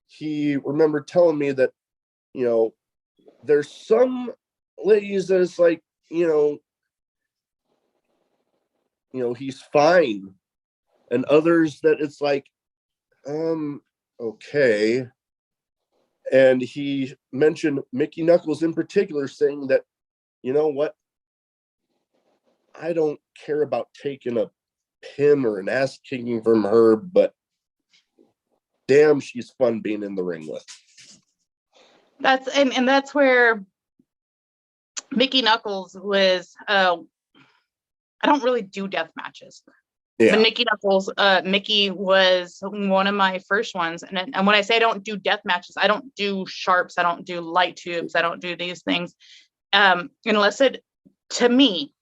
he remembered telling me that, there's some ladies that it's like, he's fine. And others that it's like, okay. And he mentioned Mickey Knuckles in particular, saying that, you know what? I don't care about taking a pin or an ass kicking from her, but damn, she's fun being in the ring with. That's where Mickey Knuckles was. I don't really do death matches. Yeah. But Mickey was one of my first ones. And when I say I don't do death matches, I don't do sharps, I don't do light tubes, I don't do these things. Unless to me,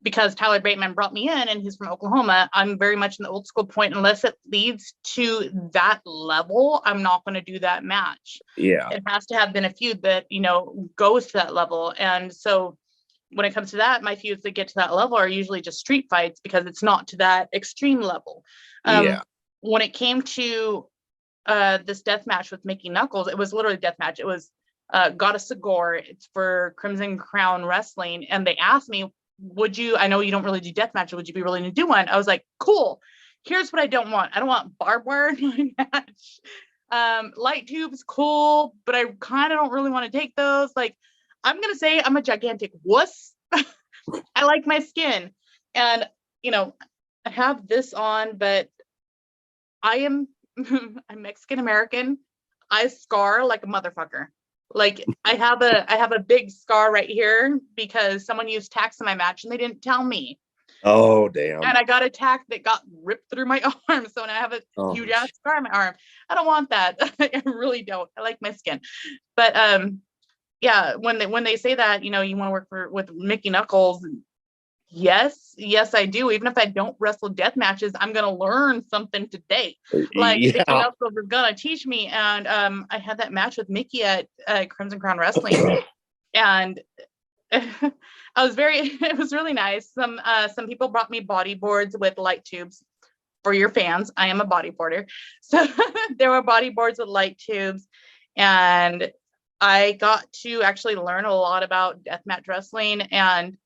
because Tyler Bateman brought me in and he's from Oklahoma, I'm very much in the old school point. Unless it leads to that level, I'm not going to do that match. Yeah. It has to have been a feud that, goes to that level. And so when it comes to that, my feuds that get to that level are usually just street fights because it's not to that extreme level. When it came to this death match with Mickey Knuckles. It was literally a death match. It was Goddess of Gore. It's for Crimson Crown Wrestling. And they asked me, I know you don't really do death matches, would you be willing to do one? I was like, cool. Here's what I don't want. I don't want barbed wire in my match. Light tubes, cool, but I kind of don't really want to take those. Like, I'm going to say I'm a gigantic wuss. I like my skin. And, I have this on, but I'm Mexican American. I scar like a motherfucker. Like I have a big scar right here because someone used tacks in my match and they didn't tell me. Oh, damn. And I got a tack that got ripped through my arm. So now I have a huge ass scar on my arm. I don't want that. I really don't. I like my skin. But yeah, when they say that, you want to work with Mickey Knuckles, yes, I do. Even if I don't wrestle death matches, I'm gonna learn something today. Like Mickey Knuckles is gonna teach me. And I had that match with Mickey at Crimson Crown Wrestling, and it was really nice. Some people brought me body boards with light tubes. For your fans, I am a bodyboarder, so there were body boards with light tubes, and I got to actually learn a lot about deathmatch wrestling. And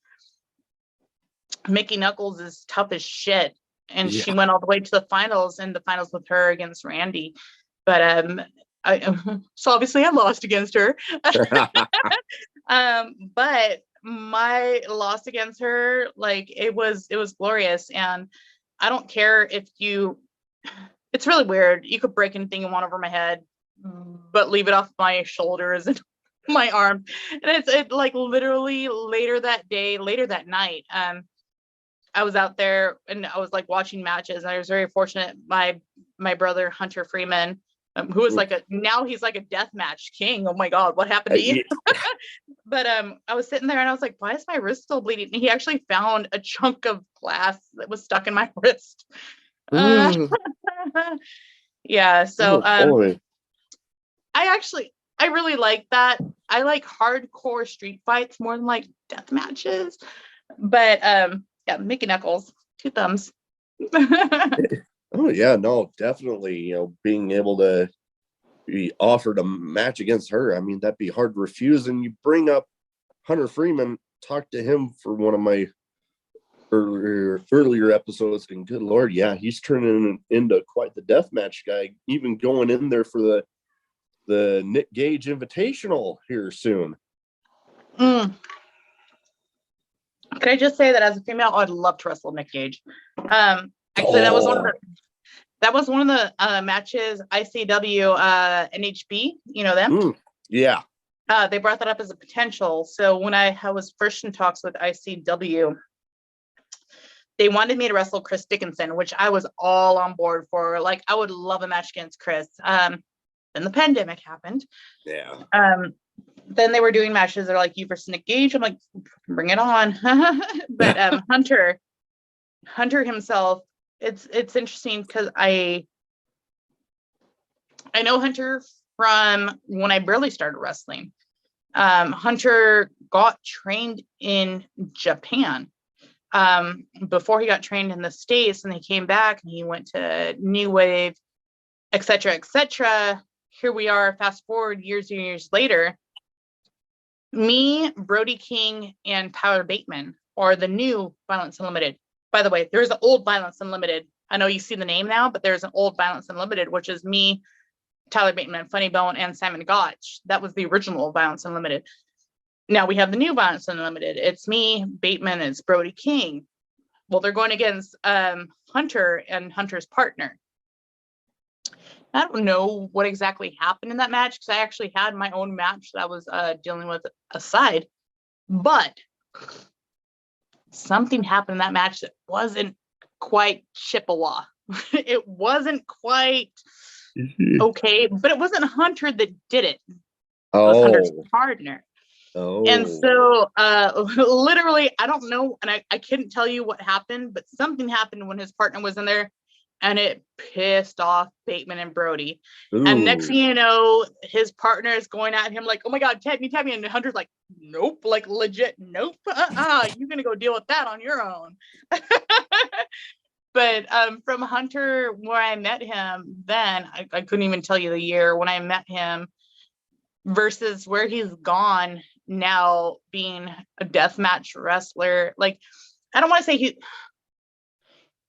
Mickey Knuckles is tough as shit, and she went all the way to the finals, and the finals with her against Randy. But so obviously I lost against her. But my loss against her, like it was glorious. And I don't care if it's really weird. You could break anything you want over my head, but leave it off my shoulders and my arms. And it's like literally later that night, I was out there and I was like watching matches, and I was very fortunate. My brother Hunter Freeman, who is now he's like a deathmatch king. Oh my God, what happened to you? But I was sitting there and I was like, why is my wrist still bleeding? And he actually found a chunk of glass that was stuck in my wrist. Yeah, so I really like that. I like hardcore street fights more than like death matches. But yeah, Mickey Knuckles, 2 thumbs. Oh yeah, no, definitely. Being able to be offered a match against her, I mean, that'd be hard to refuse. And you bring up Hunter Freeman, talk to him for one of my earlier episodes, and good Lord, yeah, he's turning into quite the deathmatch guy, even going in there for the Nick Gage Invitational here soon. Can I just say that as a female, I'd love to wrestle Nick Gage. Actually, that was one of the matches ICW NHB, them? Yeah. They brought that up as a potential. So when I was first in talks with ICW, they wanted me to wrestle Chris Dickinson, which I was all on board for. Like, I would love a match against Chris. Then the pandemic happened. Yeah. Then they were doing matches. They're like, you versus Nick Gage. I'm like, bring it on. But Hunter himself, it's interesting because I know Hunter from when I barely started wrestling. Hunter got trained in Japan before he got trained in the States, and he came back and he went to New Wave, etc. Here we are, fast forward years and years later. Me, Brody King, and Tyler Bateman are the new Violence Unlimited. By the way, there's an old Violence Unlimited. I know you see the name now, but there's an old Violence Unlimited, which is me, Tyler Bateman, Funnybone, and Simon Gotch. That was the original Violence Unlimited. Now we have the new Violence Unlimited. It's me, Bateman, and it's Brody King. Well, they're going against Hunter and Hunter's partner. I don't know what exactly happened in that match because I actually had my own match that I was dealing with aside. But something happened in that match that wasn't quite Chippewa. It wasn't quite okay, but it wasn't Hunter that did it. It was Hunter's partner. And so literally, I don't know, and I couldn't tell you what happened, but something happened when his partner was in there, and it pissed off Bateman and Brody. Ooh. And next thing you know, his partner is going at him like, oh my God, tap me. And Hunter's like, nope, like legit, nope. You're going to go deal with that on your own. But from Hunter, where I met him, then I couldn't even tell you the year when I met him versus where he's gone now, being a deathmatch wrestler. Like, I don't want to say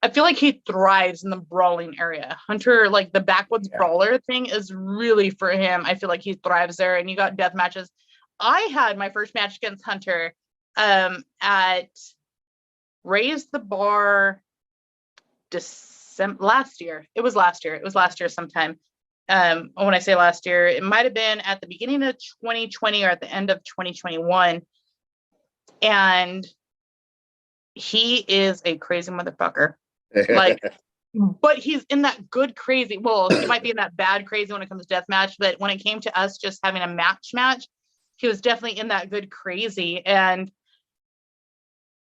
I feel like he thrives in the brawling area. Hunter, like the backwoods brawler thing is really for him. I feel like he thrives there. And you got death matches. I had my first match against Hunter at Raze the Bar last year. It was last year sometime. When I say last year, it might have been at the beginning of 2020 or at the end of 2021. And he is a crazy motherfucker. Like, but he's in that good crazy. Well, he might be in that bad crazy when it comes to death match, but when it came to us just having a match, he was definitely in that good crazy. And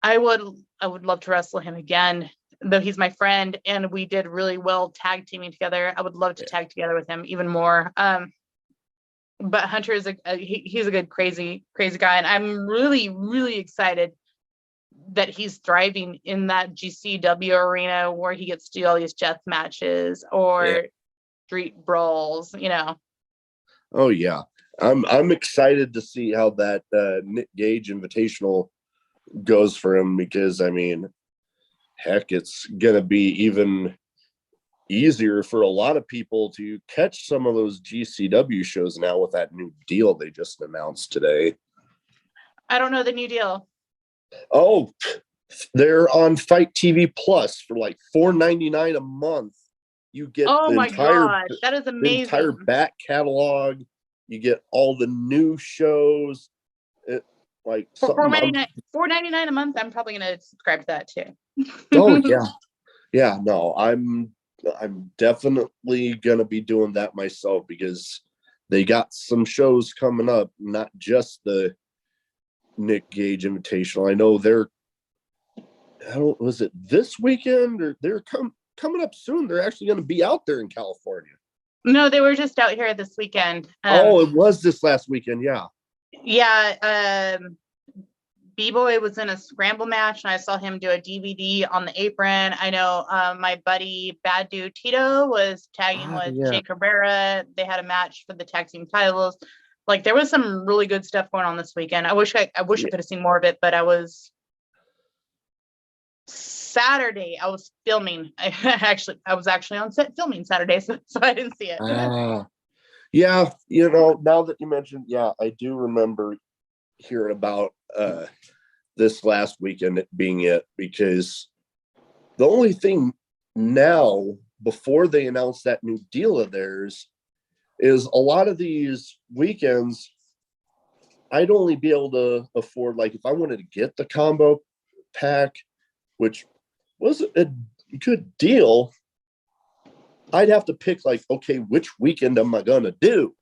I would love to wrestle him again, though he's my friend and we did really well tag teaming together. I would love to tag together with him even more. But Hunter is he's a good crazy guy, and I'm really, really excited that he's thriving in that GCW arena where he gets to do all these death matches or street brawls, you know. Oh yeah, I'm excited to see how that Nick Gage Invitational goes for him, because I mean, heck, it's gonna be even easier for a lot of people to catch some of those GCW shows now with that new deal they just announced today. I don't know the new deal. Oh, they're on Fight TV Plus for like $4.99 a month. You get oh the my entire god, that is amazing. the entire back catalog. You get all the new shows. It like for $4.99 a month. I'm probably gonna subscribe to that too. Oh yeah. No, I'm definitely gonna be doing that myself, because they got some shows coming up, not just the Nick Gage Invitational. I know was it this weekend, or they're coming up soon? They're actually going to be out there in California. No, they were just out here this weekend. It was this last weekend. Yeah. B-Boy was in a scramble match, and I saw him do a DVD on the apron. I know my buddy Bad Dude Tito was tagging with Jay Cabrera. They had a match for the tag team titles. Like, there was some really good stuff going on this weekend. I wish I could have seen more of it, but Saturday I was filming. I was actually on set filming Saturday, so I didn't see it. Yeah, you know, now that you mentioned, I do remember hearing about this last weekend being it, because the only thing now, before they announced that new deal of theirs, is a lot of these weekends I'd only be able to afford, like, if I wanted to get the combo pack, which was a good deal, I'd have to pick, like, okay, which weekend am I gonna do?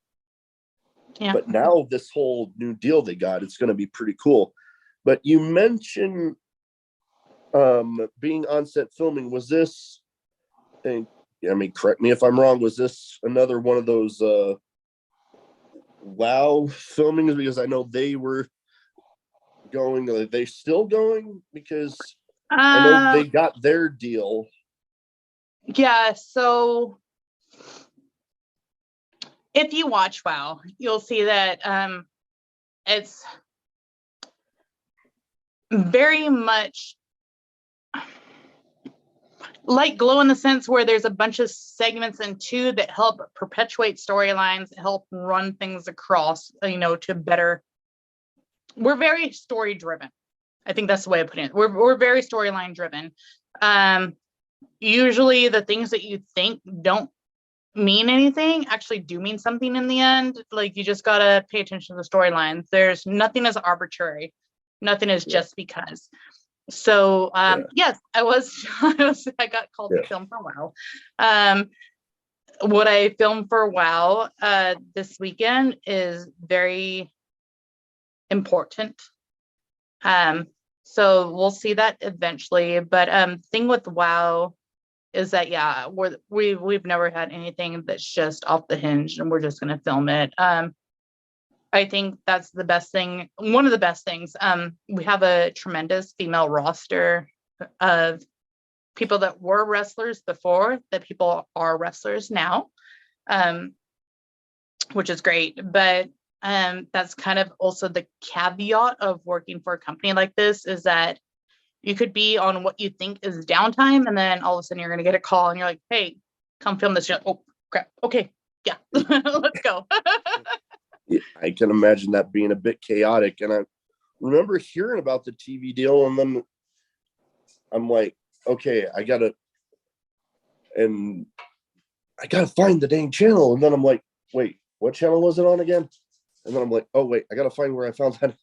Yeah. But now this whole new deal they got, it's gonna be pretty cool. But you mentioned being on set filming. Was this, I mean, correct me if I'm wrong, was this another one of those WoW filmings? Because I know they were going, are they still going? Because I know they got their deal. Yeah, so if you watch WoW, you'll see that it's very much like Glow, in the sense where there's a bunch of segments in two that help perpetuate storylines, help run things across, you know, to better. We're very story driven. I think that's the way of putting it. We're very storyline driven. Usually the things that you think don't mean anything actually do mean something in the end. Like, you just gotta pay attention to the storylines. There's nothing is arbitrary. Nothing is just because. So yes, I got called to film for WoW. What I filmed for WoW this weekend is very important. So we'll see that eventually. But thing with WoW is that we've never had anything that's just off the hinge and we're just gonna film it. I think that's the best thing. One of the best things. We have a tremendous female roster of people that were wrestlers before that people are wrestlers now, which is great. But that's kind of also the caveat of working for a company like this, is that you could be on what you think is downtime, and then all of a sudden you're going to get a call and you're like, hey, come film this. Oh, crap. Okay. Yeah. Let's go. Yeah, I can imagine that being a bit chaotic. And I remember hearing about the TV deal, and then I'm like, okay, I gotta find the dang channel. And then I'm like, wait, what channel was it on again? And then I'm like, oh wait, I gotta find where I found that.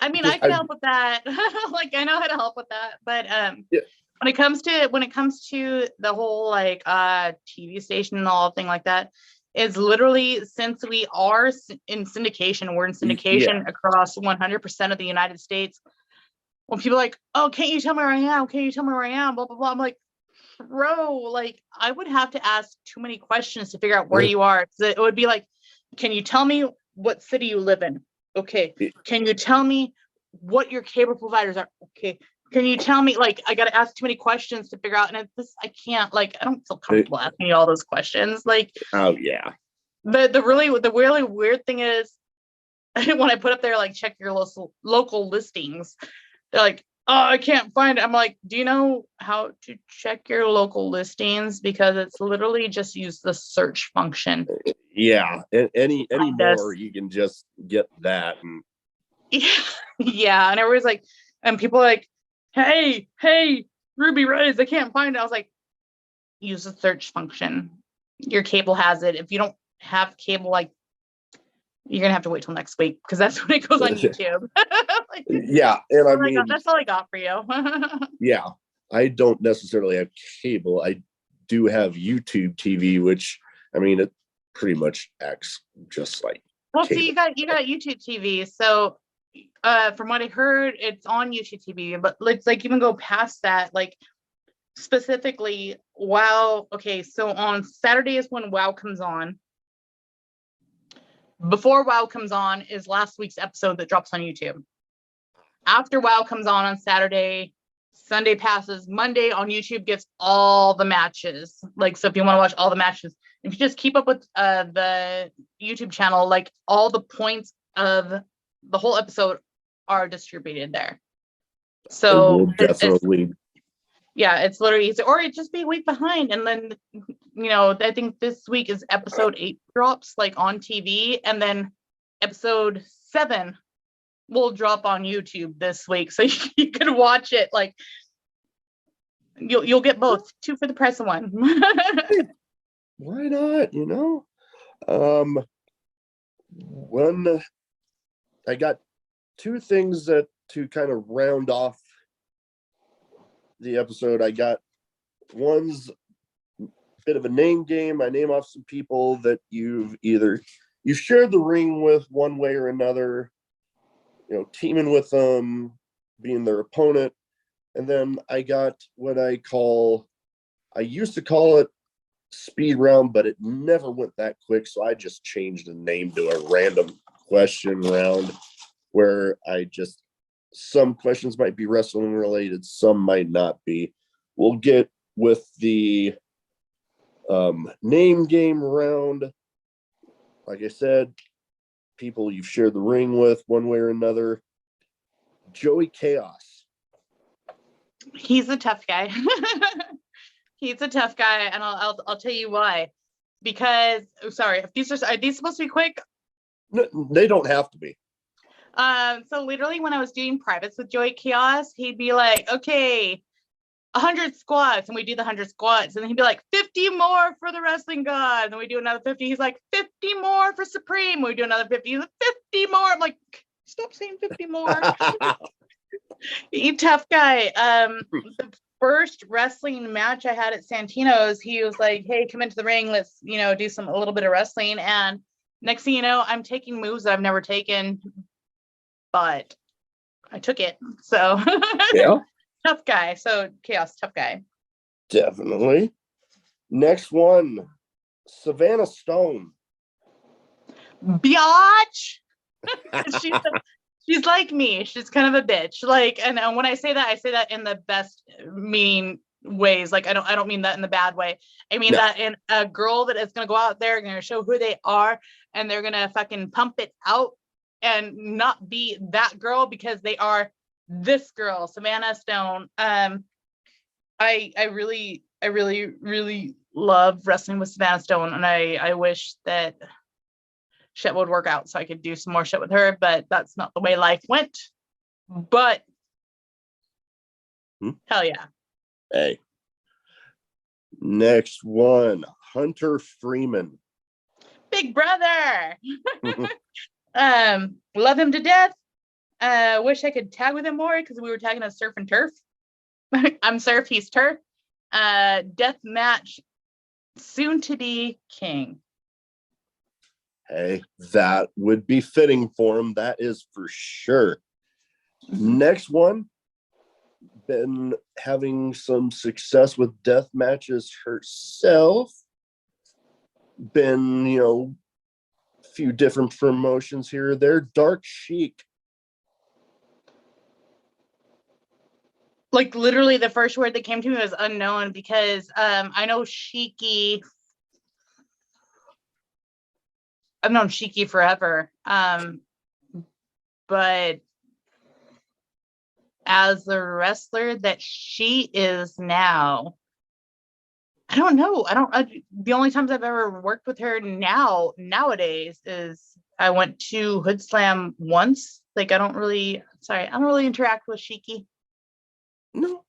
I mean, I can help with that. Like, I know how to help with that. But yeah. when it comes to the whole like TV station and all thing like that, is literally, since we are in syndication, we're in syndication across 100% of the United States. When people are like, oh, can't you tell me where I am? Can't you tell me where I am? Blah, blah, blah. I'm like, bro, like, I would have to ask too many questions to figure out where you are. It would be like, can you tell me what city you live in? Okay. Can you tell me what your cable providers are? Okay. Can you tell me, like, I got to ask too many questions to figure out. And I can't, like, I don't feel comfortable asking you all those questions. Like, oh yeah. The really weird thing is, when I put up there, like, check your local listings, they're like, oh, I can't find it. I'm like, do you know how to check your local listings? Because it's literally just use the search function. Yeah. Any more, you can just get that. And yeah. And everybody's like, and people are like, hey, Ruby Raze, I can't find it. I was like, use the search function. Your cable has it. If you don't have cable, like, you're gonna have to wait till next week, because that's when it goes on YouTube. Like, yeah, and I mean, that's all I got for you. Yeah, I don't necessarily have cable. I do have YouTube TV, which, I mean, it pretty much acts just like. Well, cable. See, you got YouTube TV, so from what I heard, it's on YouTube TV, but let's, like, even go past that, like, specifically WoW. Okay, so on Saturday is when WoW comes on. Before WoW comes on is last week's episode that drops on YouTube. After WoW comes on Saturday, Sunday passes, Monday on YouTube gets all the matches. Like, so if you want to watch all the matches, if you just keep up with the YouTube channel, like, all the points of the whole episode are distributed there. So definitely. It's literally easy, or it just be a week behind. And then, I think this week is episode 8 drops, like, on TV, and then episode 7 will drop on YouTube this week, so you can watch it. Like, you'll get both, 2 for the price of 1. Why not? When I got 2 things that to kind of round off the episode. I got one's bit of a name game. I name off some people that you've shared the ring with one way or another, teaming with them, being their opponent. And then I got what I used to call it speed round, but it never went that quick. So I just changed the name to a random question round, where some questions might be wrestling related, some might not be. We'll get with the name game round. Like I said, people you've shared the ring with one way or another. Joey Kaos. He's a tough guy. He's a tough guy, and I'll tell you why. Because, sorry, are these supposed to be quick? No, they don't have to be. So literally, when I was doing privates with Joey Kaos, he'd be like, okay, 100 squats, and we do the 100 squats, and then he'd be like, 50 more for the wrestling god, and we do another 50. He's like, 50 more for Supreme. We do another 50. He's like, 50 more. I'm like, stop saying 50 more. You tough guy. The first wrestling match I had at Santino's, he was like, hey, come into the ring, let's do a little bit of wrestling. And next thing you know, I'm taking moves that I've never taken, but I took it. So yeah. Tough guy. So Kaos, tough guy. Definitely. Next one, Savannah Stone. Biatch. She's like me. She's kind of a bitch. Like, and when I say that in the best meaning ways. Like, I don't mean that in the bad way. I mean that in a girl that is gonna go out there, gonna show who they are, and they're gonna fucking pump it out and not be that girl because they are this girl, Savannah Stone. I really love wrestling with Savannah Stone, and I wish that shit would work out so I could do some more shit with her, but that's not the way life went. But hell yeah. Hey. Next one, Hunter Freeman. Big brother. Love him to death. Wish I could tag with him more because we were tagging as surf and turf. I'm surf, he's turf. Death match, soon to be king. Hey, that would be fitting for him. That is for sure. Next one, been having some success with death matches herself. Been, a few different promotions here or there. Dark Sheik. Like literally the first word that came to me was unknown because I know Sheiky. I've known Sheiky forever. But as the wrestler that she is now, I don't know. The only times I've ever worked with her nowadays is I went to Hood Slam once. Like I don't really interact with Sheiky. No,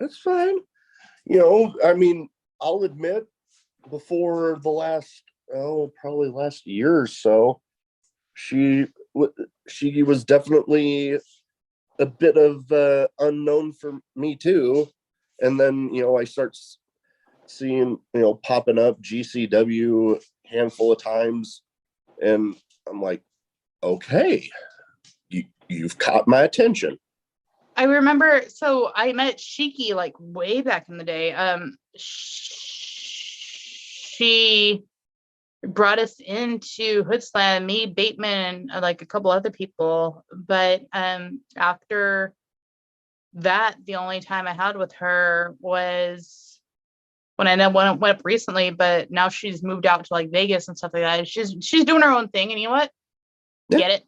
that's fine. I'll admit before the last, probably last year or so, she was definitely a bit of unknown for me too. And then, I start seeing, popping up GCW handful of times. And I'm like, okay, you've caught my attention. I remember, so I met Sheiky like way back in the day. She brought us into Hood Slam, me, Bateman, and like a couple other people. But after that, the only time I had with her was when I went up recently. But now she's moved out to like Vegas and stuff like that. She's doing her own thing, and you know what? Yeah.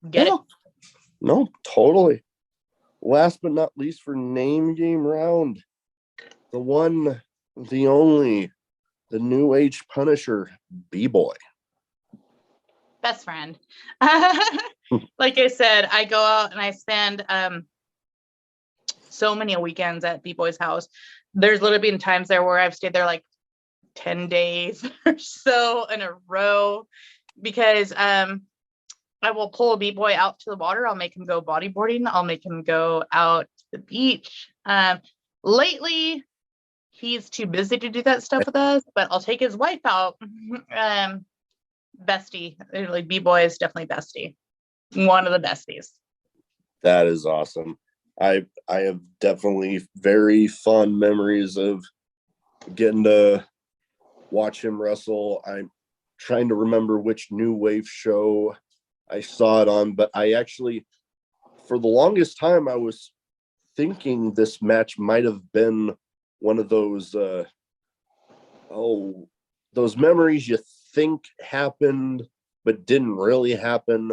Get it. No, totally. Last but not least for name game round, the one, the only, the new age Punisher, B-Boy. Best friend. Like I said, I go out and I spend so many weekends at B-Boy's house. There's literally been times there where I've stayed there like 10 days or so in a row because I will pull a B-Boy out to the water. I'll make him go bodyboarding. I'll make him go out to the beach. Lately, he's too busy to do that stuff with us, but I'll take his wife out. Bestie. Like B-Boy is definitely bestie. One of the besties. That is awesome. I have definitely very fond memories of getting to watch him wrestle. I'm trying to remember which New Wave show I saw it on, but I actually, for the longest time, I was thinking this match might have been one of those, those memories you think happened, but didn't really happen,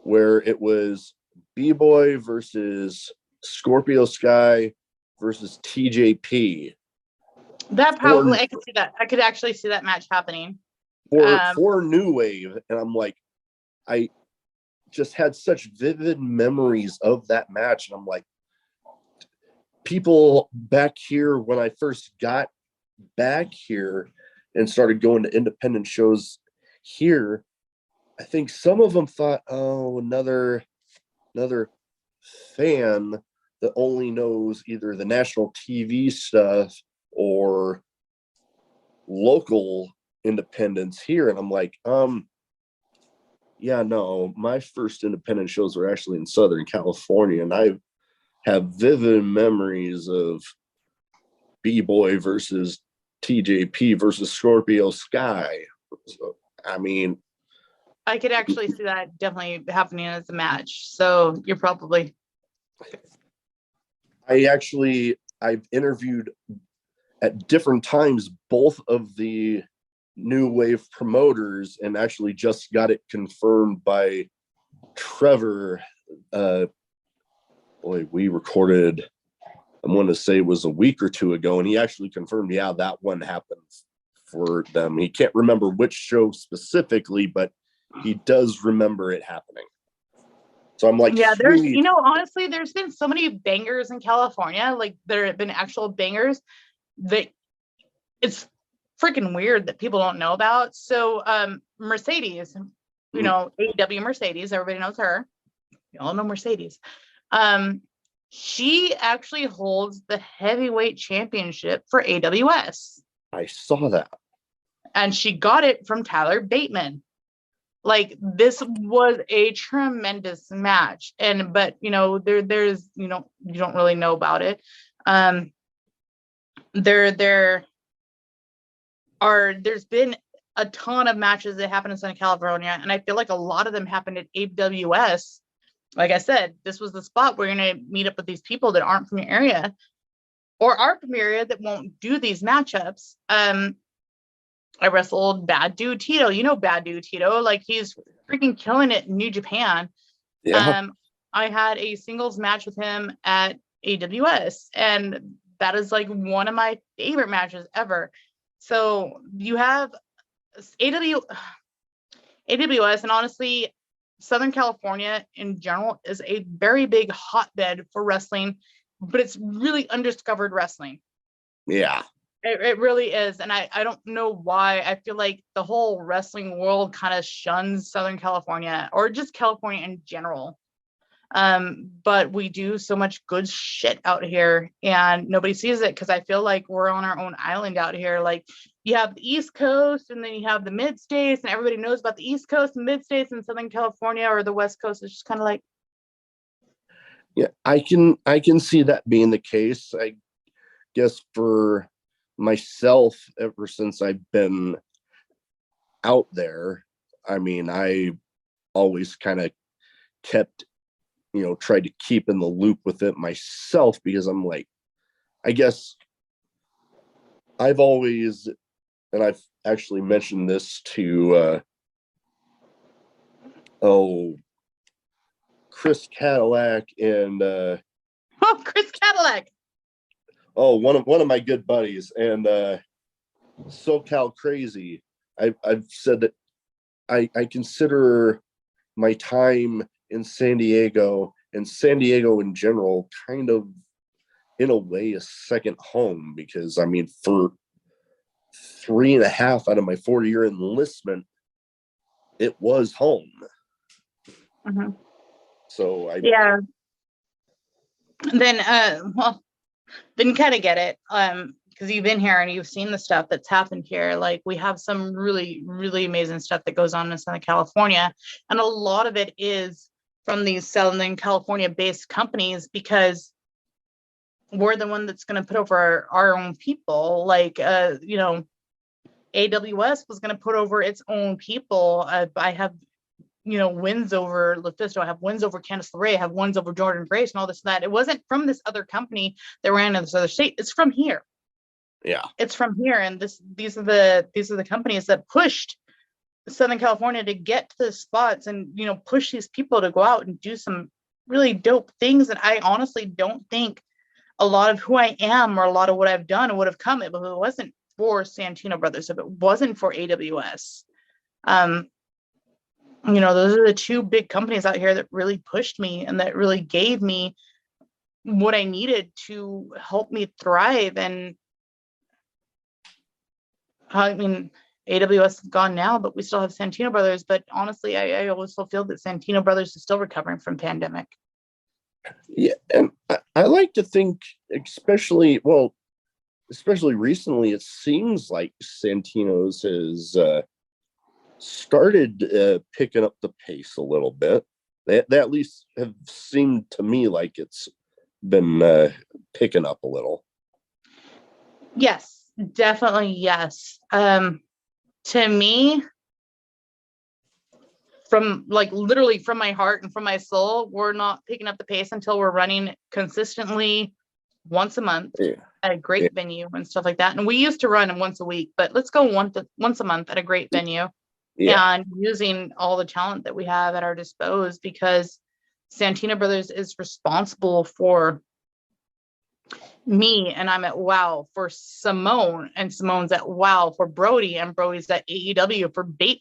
where it was B-Boy versus Scorpio Sky versus TJP. That probably, I could see that. I could actually see that match happening. For New Wave, and I'm like, I just had such vivid memories of that match. And I'm like, people back here, when I first got back here and started going to independent shows here, I think some of them thought, oh, another fan that only knows either the national TV stuff or local independents here. And I'm like, yeah, no, my first independent shows were actually in Southern California, and I have vivid memories of B-Boy versus TJP versus Scorpio Sky. So, I mean, I could actually see that definitely happening as a match. So you're probably. I've interviewed at different times both of the new wave promoters and actually just got it confirmed by Trevor. We recorded, I'm going to say it was a week or two ago, and he actually confirmed, yeah, that one happened for them. He can't remember which show specifically, but he does remember it happening. So I'm like, yeah, there's, honestly, there's been so many bangers in California. Like there have been actual bangers that it's freaking weird that people don't know about. So Mercedes, AEW Mercedes, everybody knows her. You all know Mercedes. She actually holds the heavyweight championship for AWS. I saw that. And she got it from Tyler Bateman. Like this was a tremendous match. But there's you don't really know about it. There's been a ton of matches that happen in Southern California, and I feel like a lot of them happened at AWS. Like I said, this was the spot where you're going to meet up with these people that aren't from your area or are from your area that won't do these matchups. I wrestled Bad Dude Tito. Bad Dude Tito, like he's freaking killing it in New Japan. Yeah. I had a singles match with him at AWS, and that is like one of my favorite matches ever. So you have AWS, and honestly, Southern California in general is a very big hotbed for wrestling, but it's really undiscovered wrestling. Yeah. It really is. And I don't know why. I feel like the whole wrestling world kind of shuns Southern California or just California in general. But we do so much good shit out here and nobody sees it because I feel like we're on our own island out here. Like you have the East Coast and then you have the mid states and everybody knows about the East Coast and mid states, and Southern California or the West Coast is just kind of like. Yeah, I can see that being the case. I guess for myself, ever since I've been out there, I mean, I always kind of kept, tried to keep in the loop with it myself because I'm like, I guess I've always, and I've actually mentioned this to, Chris Cadillac and, Chris Cadillac. One of my good buddies and SoCal Crazy. I've said that I consider my time in San Diego and San Diego in general kind of in a way a second home because I mean for 3.5 out of my 4-year enlistment it was home. Mm-hmm. So yeah. Then then you kind of get it because you've been here and you've seen the stuff that's happened here. Like we have some really, really amazing stuff that goes on in Southern California, and a lot of it is from these Southern California based companies because we're the one that's going to put over our own people. Like AWS was going to put over its own people. I have wins over Lufisto, I have wins over Candice LeRae, I have wins over Jordan Grace and all this and that. It wasn't from this other company that ran in this other state. It's from here. Yeah. It's from here. And these are the companies that pushed Southern California to get to the spots and, push these people to go out and do some really dope things. And I honestly don't think a lot of who I am or a lot of what I've done would have come if it wasn't for Santino Brothers, if it wasn't for AWS. Those are the two big companies out here that really pushed me and that really gave me what I needed to help me thrive. And I mean, AWS is gone now, but we still have Santino Brothers. But honestly, I also feel that Santino Brothers is still recovering from pandemic. Yeah, and I like to think, especially recently, it seems like Santino's has started picking up the pace a little bit. They at least have seemed to me like it's been picking up a little. Yes, definitely yes. To me, from like literally from my heart and from my soul, we're not picking up the pace until we're running consistently once a month at a great venue and stuff like that. And we used to run them once a week, but let's go once a month at a great venue and using all the talent that we have at our disposal, because Santina Brothers is responsible for me, and I'm at WOW for Simone, and Simone's at WOW for Brody, and Brody's at AEW for Bateman.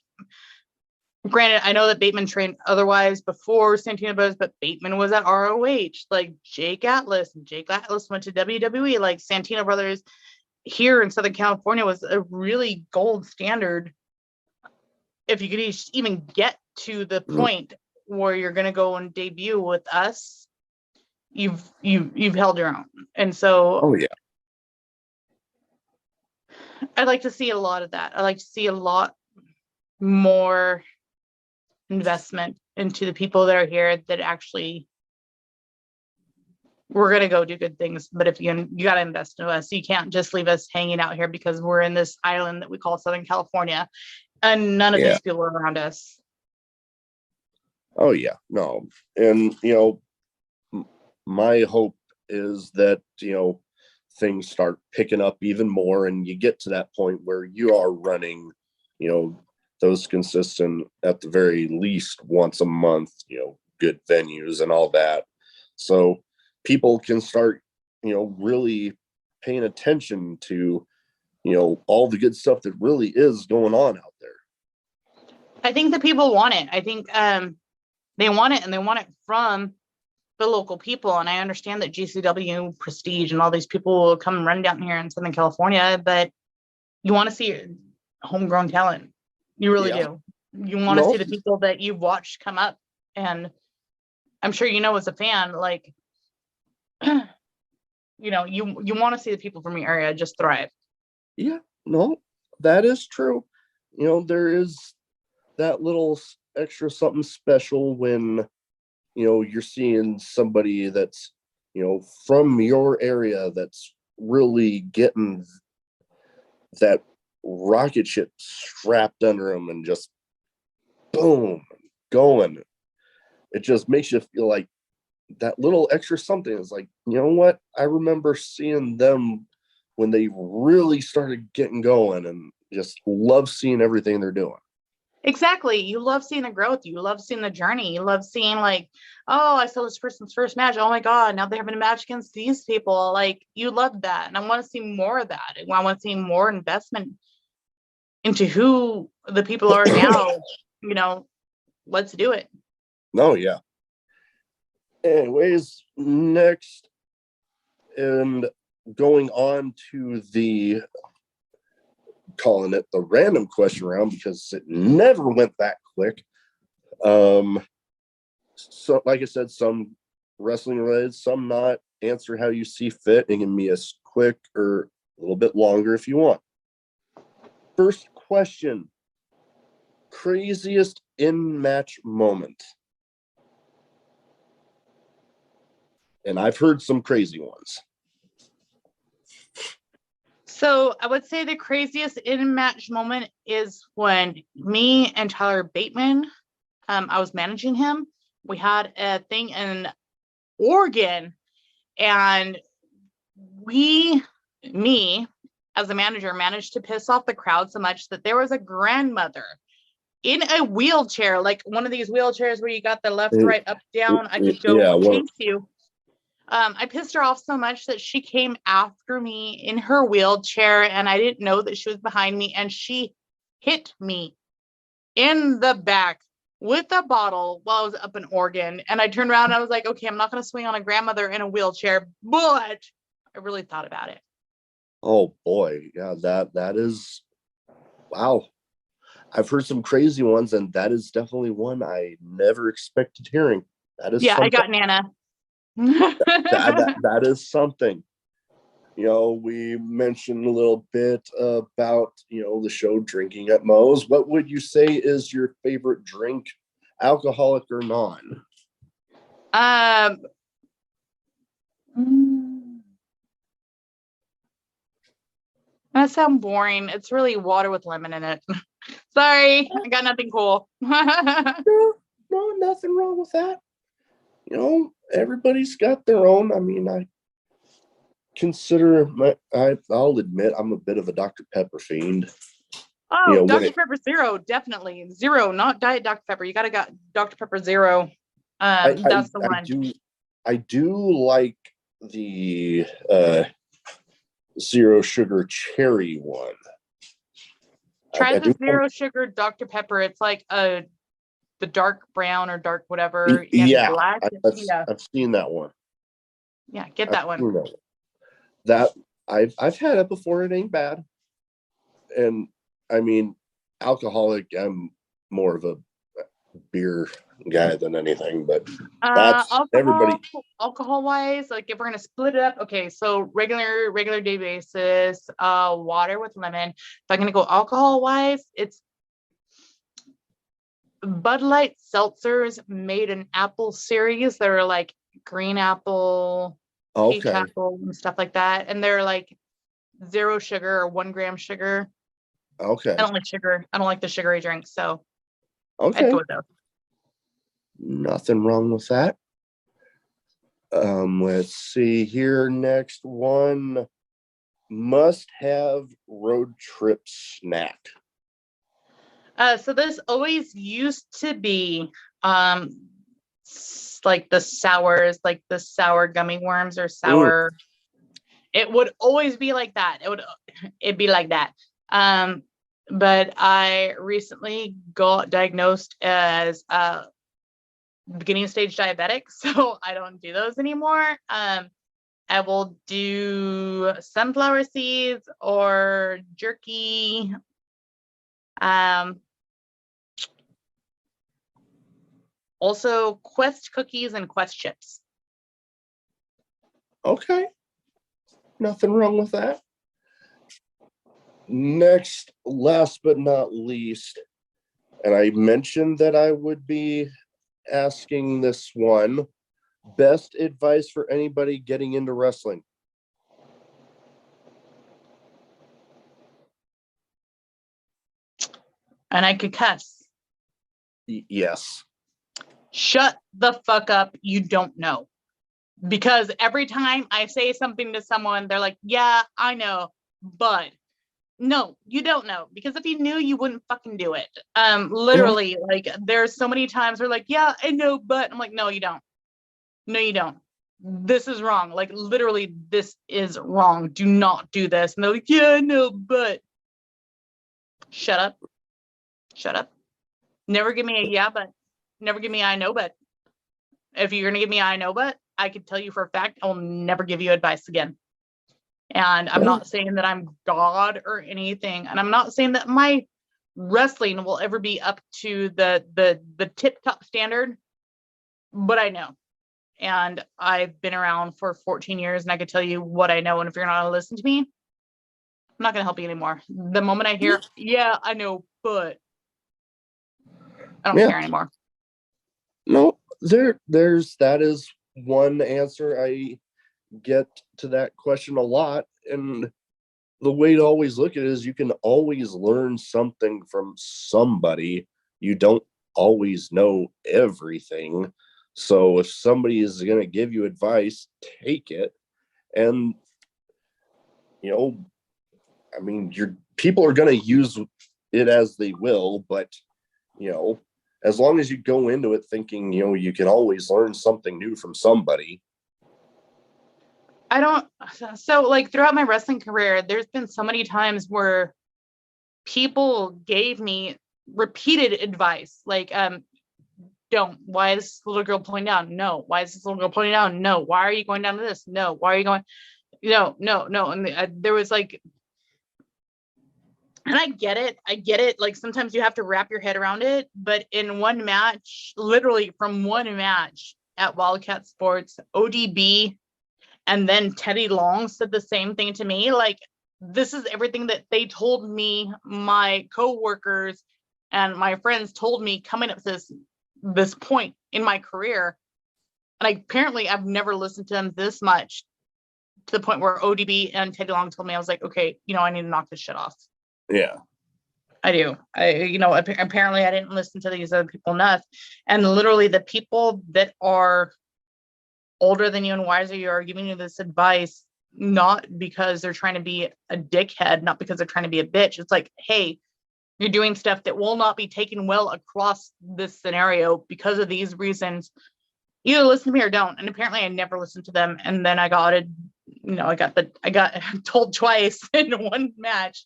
Granted, I know that Bateman trained otherwise before Santina Brothers, but Bateman was at ROH, like Jake Atlas, and Jake Atlas went to WWE. Like Santina Brothers here in Southern California was a really gold standard. If you could even get to the point where you're going to go and debut with us, you've held your own. And so I'd like to see a lot of that. I like to see a lot more investment into the people that are here that actually we're going to go do good things. But if you got to invest in us, you can't just leave us hanging out here because we're in this island that we call Southern California and none of these people are around us. Oh yeah, no. And my hope is that things start picking up even more and you get to that point where you are running those consistent, at the very least once a month, good venues and all that, so people can start really paying attention to all the good stuff that really is going on out there. I think the people want it. I think they want it, and they want it from the local people. And I understand that GCW, Prestige, and all these people will come and run down here in Southern California, but you want to see homegrown talent. You really do. You want to see the people that you've watched come up. And I'm sure as a fan, like, you want to see the people from your area just thrive. Yeah, no, that is true. There is that little extra something special when you're seeing somebody that's from your area that's really getting that rocket ship strapped under them and just boom going. It just makes you feel like that little extra something is like, what, I remember seeing them when they really started getting going, and just love seeing everything they're doing. Exactly. You love seeing the growth. You love seeing the journey. You love seeing like, oh, I saw this person's first match. Oh my God, now they're having a match against these people. Like, you love that. And I want to see more of that. I want to see more investment into who the people are now. Let's do it. No, yeah. Anyways, next, and going on to calling it the random question round because it never went that quick. So like I said, some wrestling related, some not. Answer how you see fit and give me as quick or a little bit longer if you want. First question: craziest in-match moment. And I've heard some crazy ones. So I would say the craziest in-match moment is when me and Tyler Bateman, I was managing him. We had a thing in Oregon, and me as a manager managed to piss off the crowd so much that there was a grandmother in a wheelchair, like one of these wheelchairs where you got the left, right, up, down. I could go chase you. I pissed her off so much that she came after me in her wheelchair, and I didn't know that she was behind me, and she hit me in the back with a bottle while I was up in Oregon. And I turned around and I was like, okay, I'm not going to swing on a grandmother in a wheelchair, but I really thought about it. Oh boy. Yeah, that is, wow. I've heard some crazy ones, and that is definitely one I never expected hearing. That is I got Nana. that is something. We mentioned a little bit about the show Drinking at Moe's. What would you say is your favorite drink, alcoholic or non? That sounds boring. It's really water with lemon in it. Sorry, I got nothing cool. No, nothing wrong with that. You know, everybody's got their own. I mean, I'll admit I'm a bit of a Dr. Pepper fiend. Oh, You know, Dr. Pepper Zero, definitely. Zero, not Diet Dr. Pepper. You gotta got Dr. Pepper Zero. That's the one. I do like the zero sugar cherry one. Try the zero sugar Dr. Pepper. It's like the dark brown or dark whatever. Yeah, black. I've seen that one. Yeah, get that one. That I've had it before. It ain't bad. And I mean, alcoholic, I'm more of a beer guy than anything, but that's everybody. Alcohol wise, like if we're gonna split it up, okay, so regular day basis, water with lemon. If I'm gonna go alcohol wise, it's Bud Light seltzers made an apple series that are like green apple, peach apple, and stuff like that, and they're like 0 sugar or 1 gram sugar. Okay. I don't like sugar. I don't like the sugary drinks, so okay. I'd go with those. Nothing wrong with that. Let's see here. Next one, must have road trip snack. So this always used to be like the sours, like the sour gummy worms or sour. It would always be like that. It'd be like that. But I recently got diagnosed as beginning stage diabetic, so I don't do those anymore. I will do sunflower seeds or jerky. Also Quest cookies and Quest chips. Okay. Nothing wrong with that. Next, last but not least, and I mentioned that I would be asking this one, best advice for anybody getting into wrestling. And I could cuss. Yes. Shut the fuck up. You don't know. Because every time I say something to someone, they're like, yeah, I know, but no, you don't know. Because if you knew, you wouldn't fucking do it. Literally, like there's so many times where like, yeah, I know, but I'm like, no, you don't. No, you don't. This is wrong. Like literally, this is wrong. Do not do this. And they're like, yeah, I know, but shut up. Shut up. Never give me a yeah, but never give me I know, but if you're gonna give me I know, but I can tell you for a fact, I'll never give you advice again. And I'm not saying that I'm God or anything. And I'm not saying that my wrestling will ever be up to the tip-top standard, but I know. And I've been around for 14 years and I can tell you what I know. And if you're not gonna listen to me, I'm not gonna help you anymore. The moment I hear, yeah, I know, but I don't care anymore. No, there's that is one answer. I get to that question a lot, and the way to always look at it is you can always learn something from somebody. You don't always know everything, so if somebody is going to give you advice, take it. And you know, I mean, your people are going to use it as they will, but you know, as long as you go into it thinking, you know, you can always learn something new from somebody. So like throughout my wrestling career, there's been so many times where people gave me repeated advice, like, don't, why is this little girl pointing down? No. Why is this little girl pointing down? No. Why are you going down to this? No. Why are you going? No. And there was like, and I get it. Like sometimes you have to wrap your head around it, but in one match, literally from one match at Wildcat Sports, ODB and then Teddy Long said the same thing to me. Like, this is everything that they told me, my coworkers and my friends told me coming up to this point in my career. And apparently I've never listened to them this much, to the point where ODB and Teddy Long told me, I was like, okay, you know, I need to knock this shit off. Yeah. I do. Apparently I didn't listen to these other people enough. And literally the people that are older than you and wiser you are giving you this advice, not because they're trying to be a dickhead, not because they're trying to be a bitch. It's like, hey, you're doing stuff that will not be taken well across this scenario because of these reasons. Either listen to me or don't. And apparently I never listened to them. And then I got told twice in one match.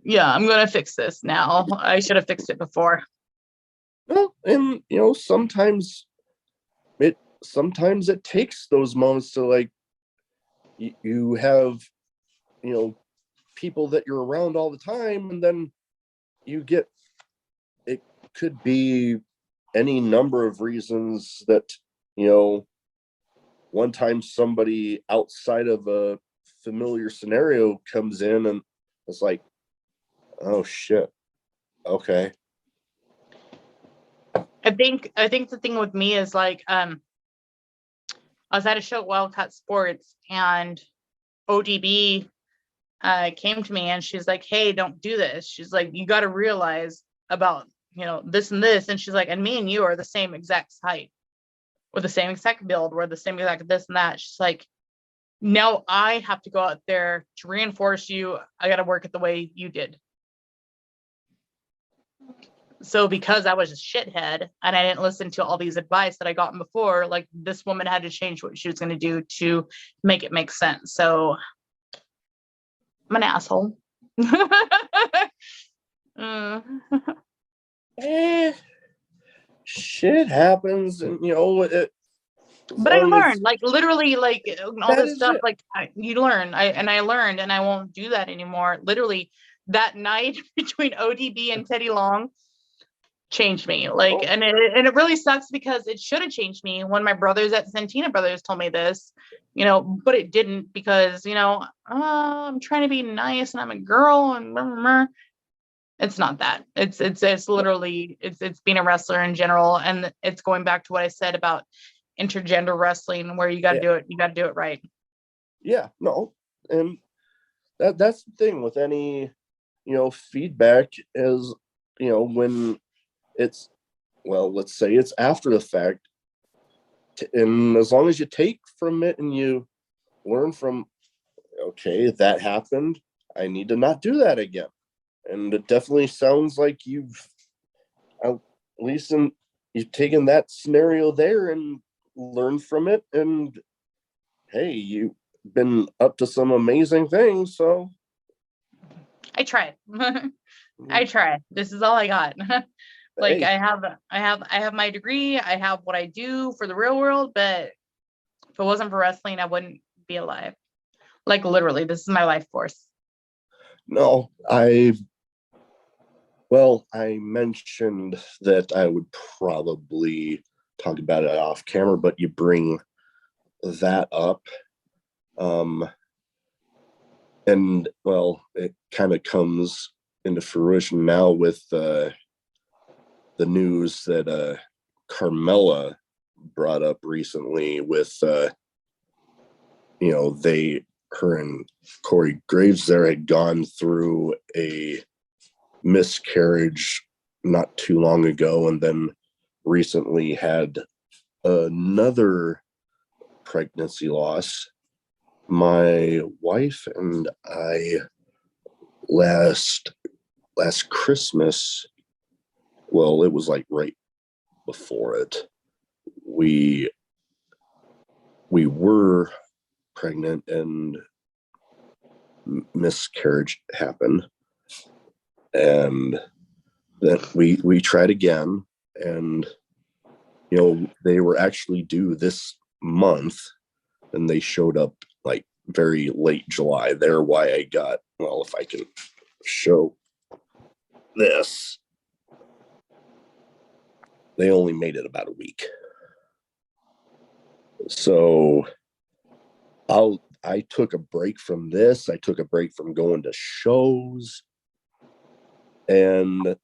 Yeah, I'm gonna fix this now. I should have fixed it before. Well, and sometimes it takes those moments to, like, you have people that you're around all the time, and then you get, it could be any number of reasons that one time somebody outside of a familiar scenario comes in and it's like, oh shit, okay. I think the thing with me is like, I was at a show at Wildcat Sports, and ODB came to me and she's like, hey, don't do this. She's like, you got to realize about this and this. And she's like, and me and you are the same exact height, we're the same exact build, we're the same exact this and that. She's like, now I have to go out there to reinforce you. I got to work it the way you did. So because I was a shithead and I didn't listen to all these advice that I gotten before, like, this woman had to change what she was going to do to make it make sense. So I'm an asshole. Shit happens, and but I learned, like, literally, like, all this stuff, it. like, you learn. I learned, and I won't do that anymore. Literally, that night between ODB and Teddy Long changed me, like, and it really sucks because it should have changed me when my brothers at Santina Brothers told me this, but it didn't, because I'm trying to be nice and I'm a girl and blah, blah, blah. It's not that. It's literally it's being a wrestler in general, and it's going back to what I said about intergender wrestling, where you got to do it right. Yeah, no, and that's the thing with any feedback is when it's, well, let's say it's after the fact, and as long as you take from it and you learn from, okay, that happened, I need to not do that again. And it definitely sounds like you've taken that scenario there and learned from it, and hey, you've been up to some amazing things. So I tried. I tried. This is all I got. Like, hey. I have my degree. I have what I do for the real world, but if it wasn't for wrestling, I wouldn't be alive. Like, literally, this is my life force. No, I mentioned that I would probably talk about it off camera, but you bring that up. And well, it kind of comes into fruition now with the news that Carmella brought up recently with her and Corey Graves there had gone through a miscarriage not too long ago, and then recently had another pregnancy loss. My wife and I last Christmas, well, it was like right before it, we were pregnant and miscarriage happened, and then we tried again, and they were actually due this month, and they showed up like very late July. They're why I got, well, if I can show this, they only made it about a week. So I took a break from this. I took a break from going to shows, and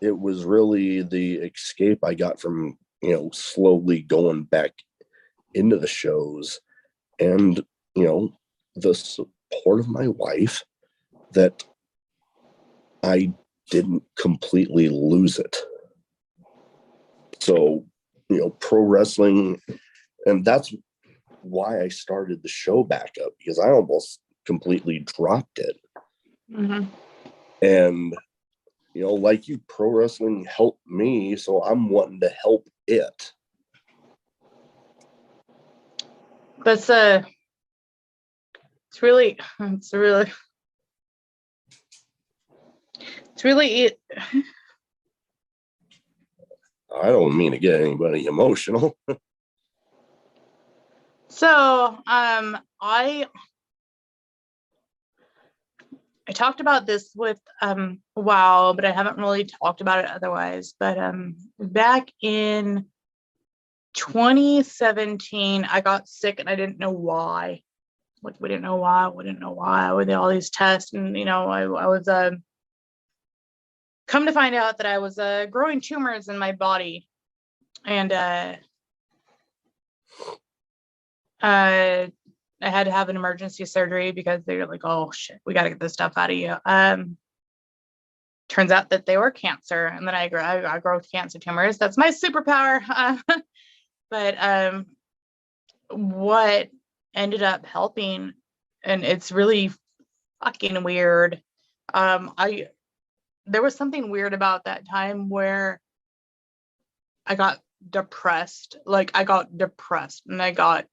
it was really the escape I got from slowly going back into the shows, and the support of my wife that I didn't completely lose it. So, pro wrestling, and that's why I started the show back up, because I almost completely dropped it. Mm-hmm. And, like you, pro wrestling helped me, so I'm wanting to help it. That's it's really it. I don't mean to get anybody emotional. So, I talked about this with WoW, but I haven't really talked about it otherwise. But back in 2017, I got sick and I didn't know why. Like, we didn't know why. We didn't know why. We did all these tests, and I was come to find out that I was growing tumors in my body, and I had to have an emergency surgery because they were like, "Oh shit, we got to get this stuff out of you." Turns out that they were cancer, and then I grow cancer tumors. That's my superpower. But what ended up helping, and it's really fucking weird. There was something weird about that time where I got depressed. Like, I got depressed, and I got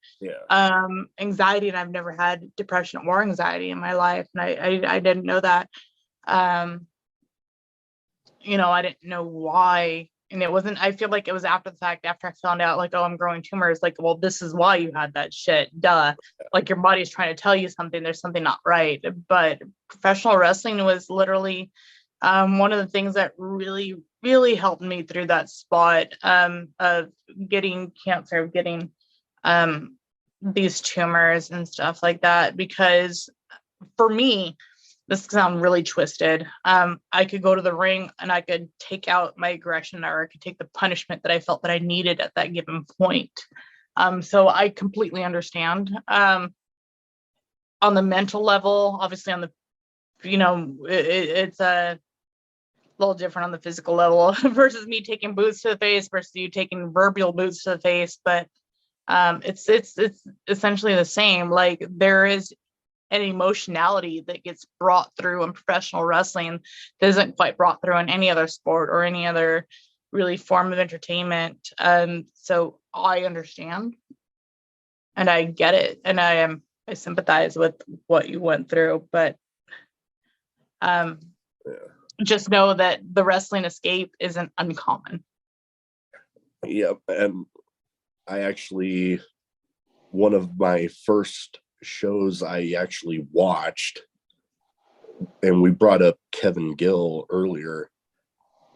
anxiety, and I've never had depression or anxiety in my life, and I didn't know that. I didn't know why, and it wasn't. I feel like it was after the fact, after I found out, like, oh, I'm growing tumors. Like, well, this is why you had that shit. Duh. Like, your body's trying to tell you something. There's something not right. But professional wrestling was literally one of the things that really, really helped me through that spot of getting cancer, of getting these tumors and stuff like that. Because for me, this sounds really twisted. I could go to the ring and I could take out my aggression, or I could take the punishment that I felt that I needed at that given point. So I completely understand. On the mental level, obviously, on the, it's a little different on the physical level versus me taking boots to the face versus you taking verbal boots to the face. But it's essentially the same. Like, there is an emotionality that gets brought through in professional wrestling that isn't quite brought through in any other sport or any other really form of entertainment. So I understand and I get it, and I sympathize with what you went through, but just know that the wrestling escape isn't uncommon. Yep. And I actually, one of my first shows I actually watched, and we brought up Kevin Gill earlier,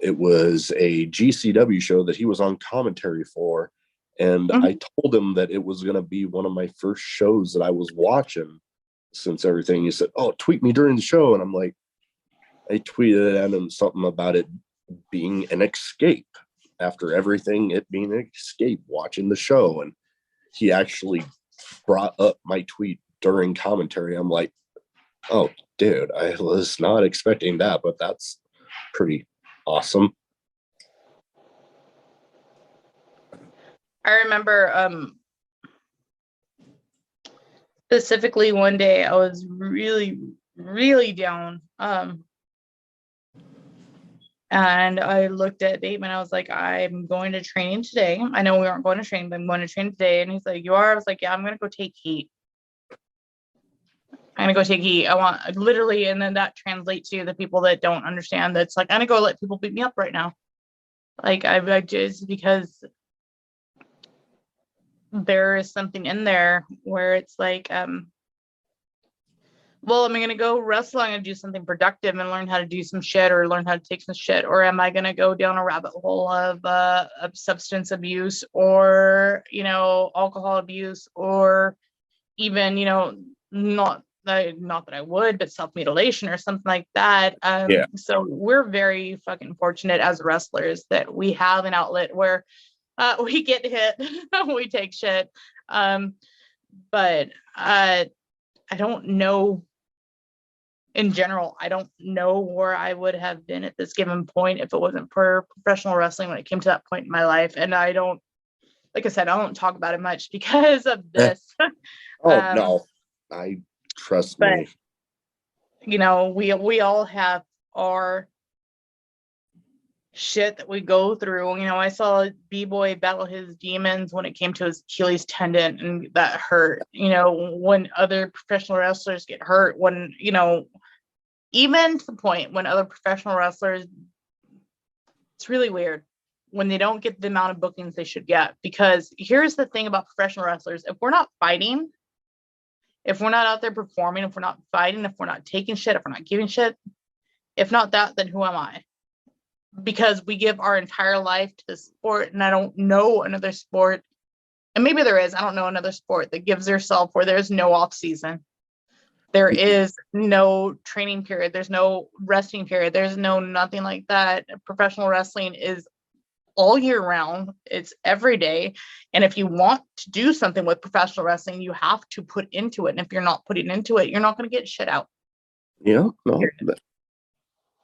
it was a GCW show that he was on commentary for, and I told him that it was going to be one of my first shows that I was watching since everything. He said, "Oh, tweet me during the show," and I'm like, I tweeted at him something about it being an escape after everything, it being an escape watching the show. And he actually brought up my tweet during commentary. I'm like, oh, dude, I was not expecting that, but that's pretty awesome. I remember specifically one day I was really, really down. And I looked at Bateman. I was like, I'm going to training today. I know we aren't going to train, but I'm going to train today. And he's like, you are? I was like, yeah, I'm going to go take heat. I'm going to go take heat. I want literally, and then that translates to the people that don't understand. That's like, I'm going to go let people beat me up right now. Like, I just, because there is something in there where it's like, well, am I going to go wrestle? I'm going to do something productive and learn how to do some shit, or learn how to take some shit. Or am I going to go down a rabbit hole of substance abuse, or, alcohol abuse, or even, not that I would, but self-mutilation or something like that. So we're very fucking fortunate as wrestlers that we have an outlet where we get hit, we take shit. But I don't know in general, I don't know where I would have been at this given point if it wasn't for professional wrestling when it came to that point in my life. And I don't, like I said, I don't talk about it much because of this. Oh no, I trust but me. you know, we all have our shit that we go through. You know, I saw B-Boy battle his demons when it came to his Achilles tendon, and that hurt. You know, when other professional wrestlers get hurt, when, you know, even to the point when other professional wrestlers, it's really weird when they don't get the amount of bookings they should get. Because here's the thing about professional wrestlers: if we're not fighting, if we're not out there performing, if we're not fighting, if we're not taking shit, if we're not giving shit, if not that, then who am I? Because we give our entire life to the sport, and I don't know another sport, and maybe there is, I don't know another sport that gives yourself where there's no off season. There is no training period. There's no resting period. There's no nothing like that. Professional wrestling is all year round. It's every day. And if you want to do something with professional wrestling, you have to put into it. And if you're not putting into it, you're not going to get shit out. Yeah, no.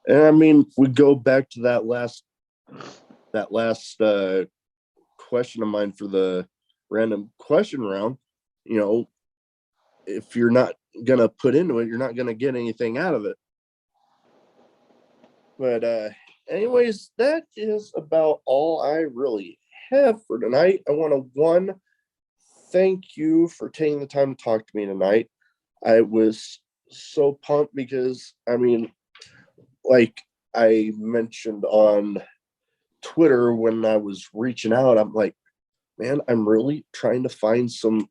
And I mean, we go back to that last question of mine for the random question round. You know, if you're not gonna put into it, you're not gonna get anything out of it. But anyways, that is about all I really have for tonight. I want to thank you for taking the time to talk to me tonight. I was so pumped because, I mean, like I mentioned on Twitter when I was reaching out, I'm like, man, I'm really trying to find some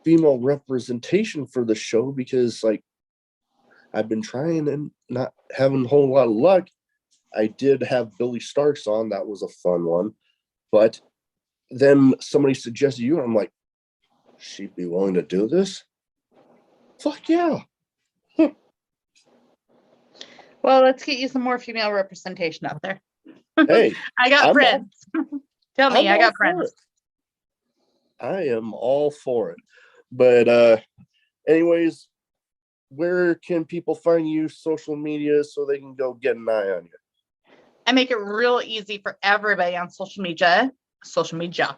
female representation for the show, because like I've been trying and not having a whole lot of luck. I did have Billy Starks on. That was a fun one. But then somebody suggested you, and I'm like, she'd be willing to do this? Fuck yeah. Well, let's get you some more female representation out there. Hey, I got friends. Tell me, I got friends. I am all for it. But anyways, where can people find you social media so they can go get an eye on you? I make it real easy for everybody on social media. Social media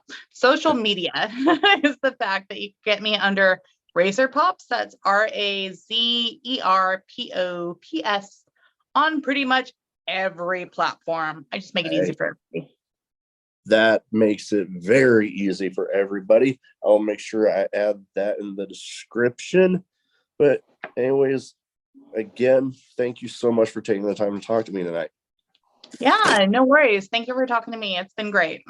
is the fact that you get me under Razor Pops. That's RAZERPOPS on pretty much every platform. I just make it easy for everybody. That makes it very easy for everybody. I'll make sure I add that in the description. But anyways, again, thank you so much for taking the time to talk to me tonight. Yeah, no worries. Thank you for talking to me. It's been great.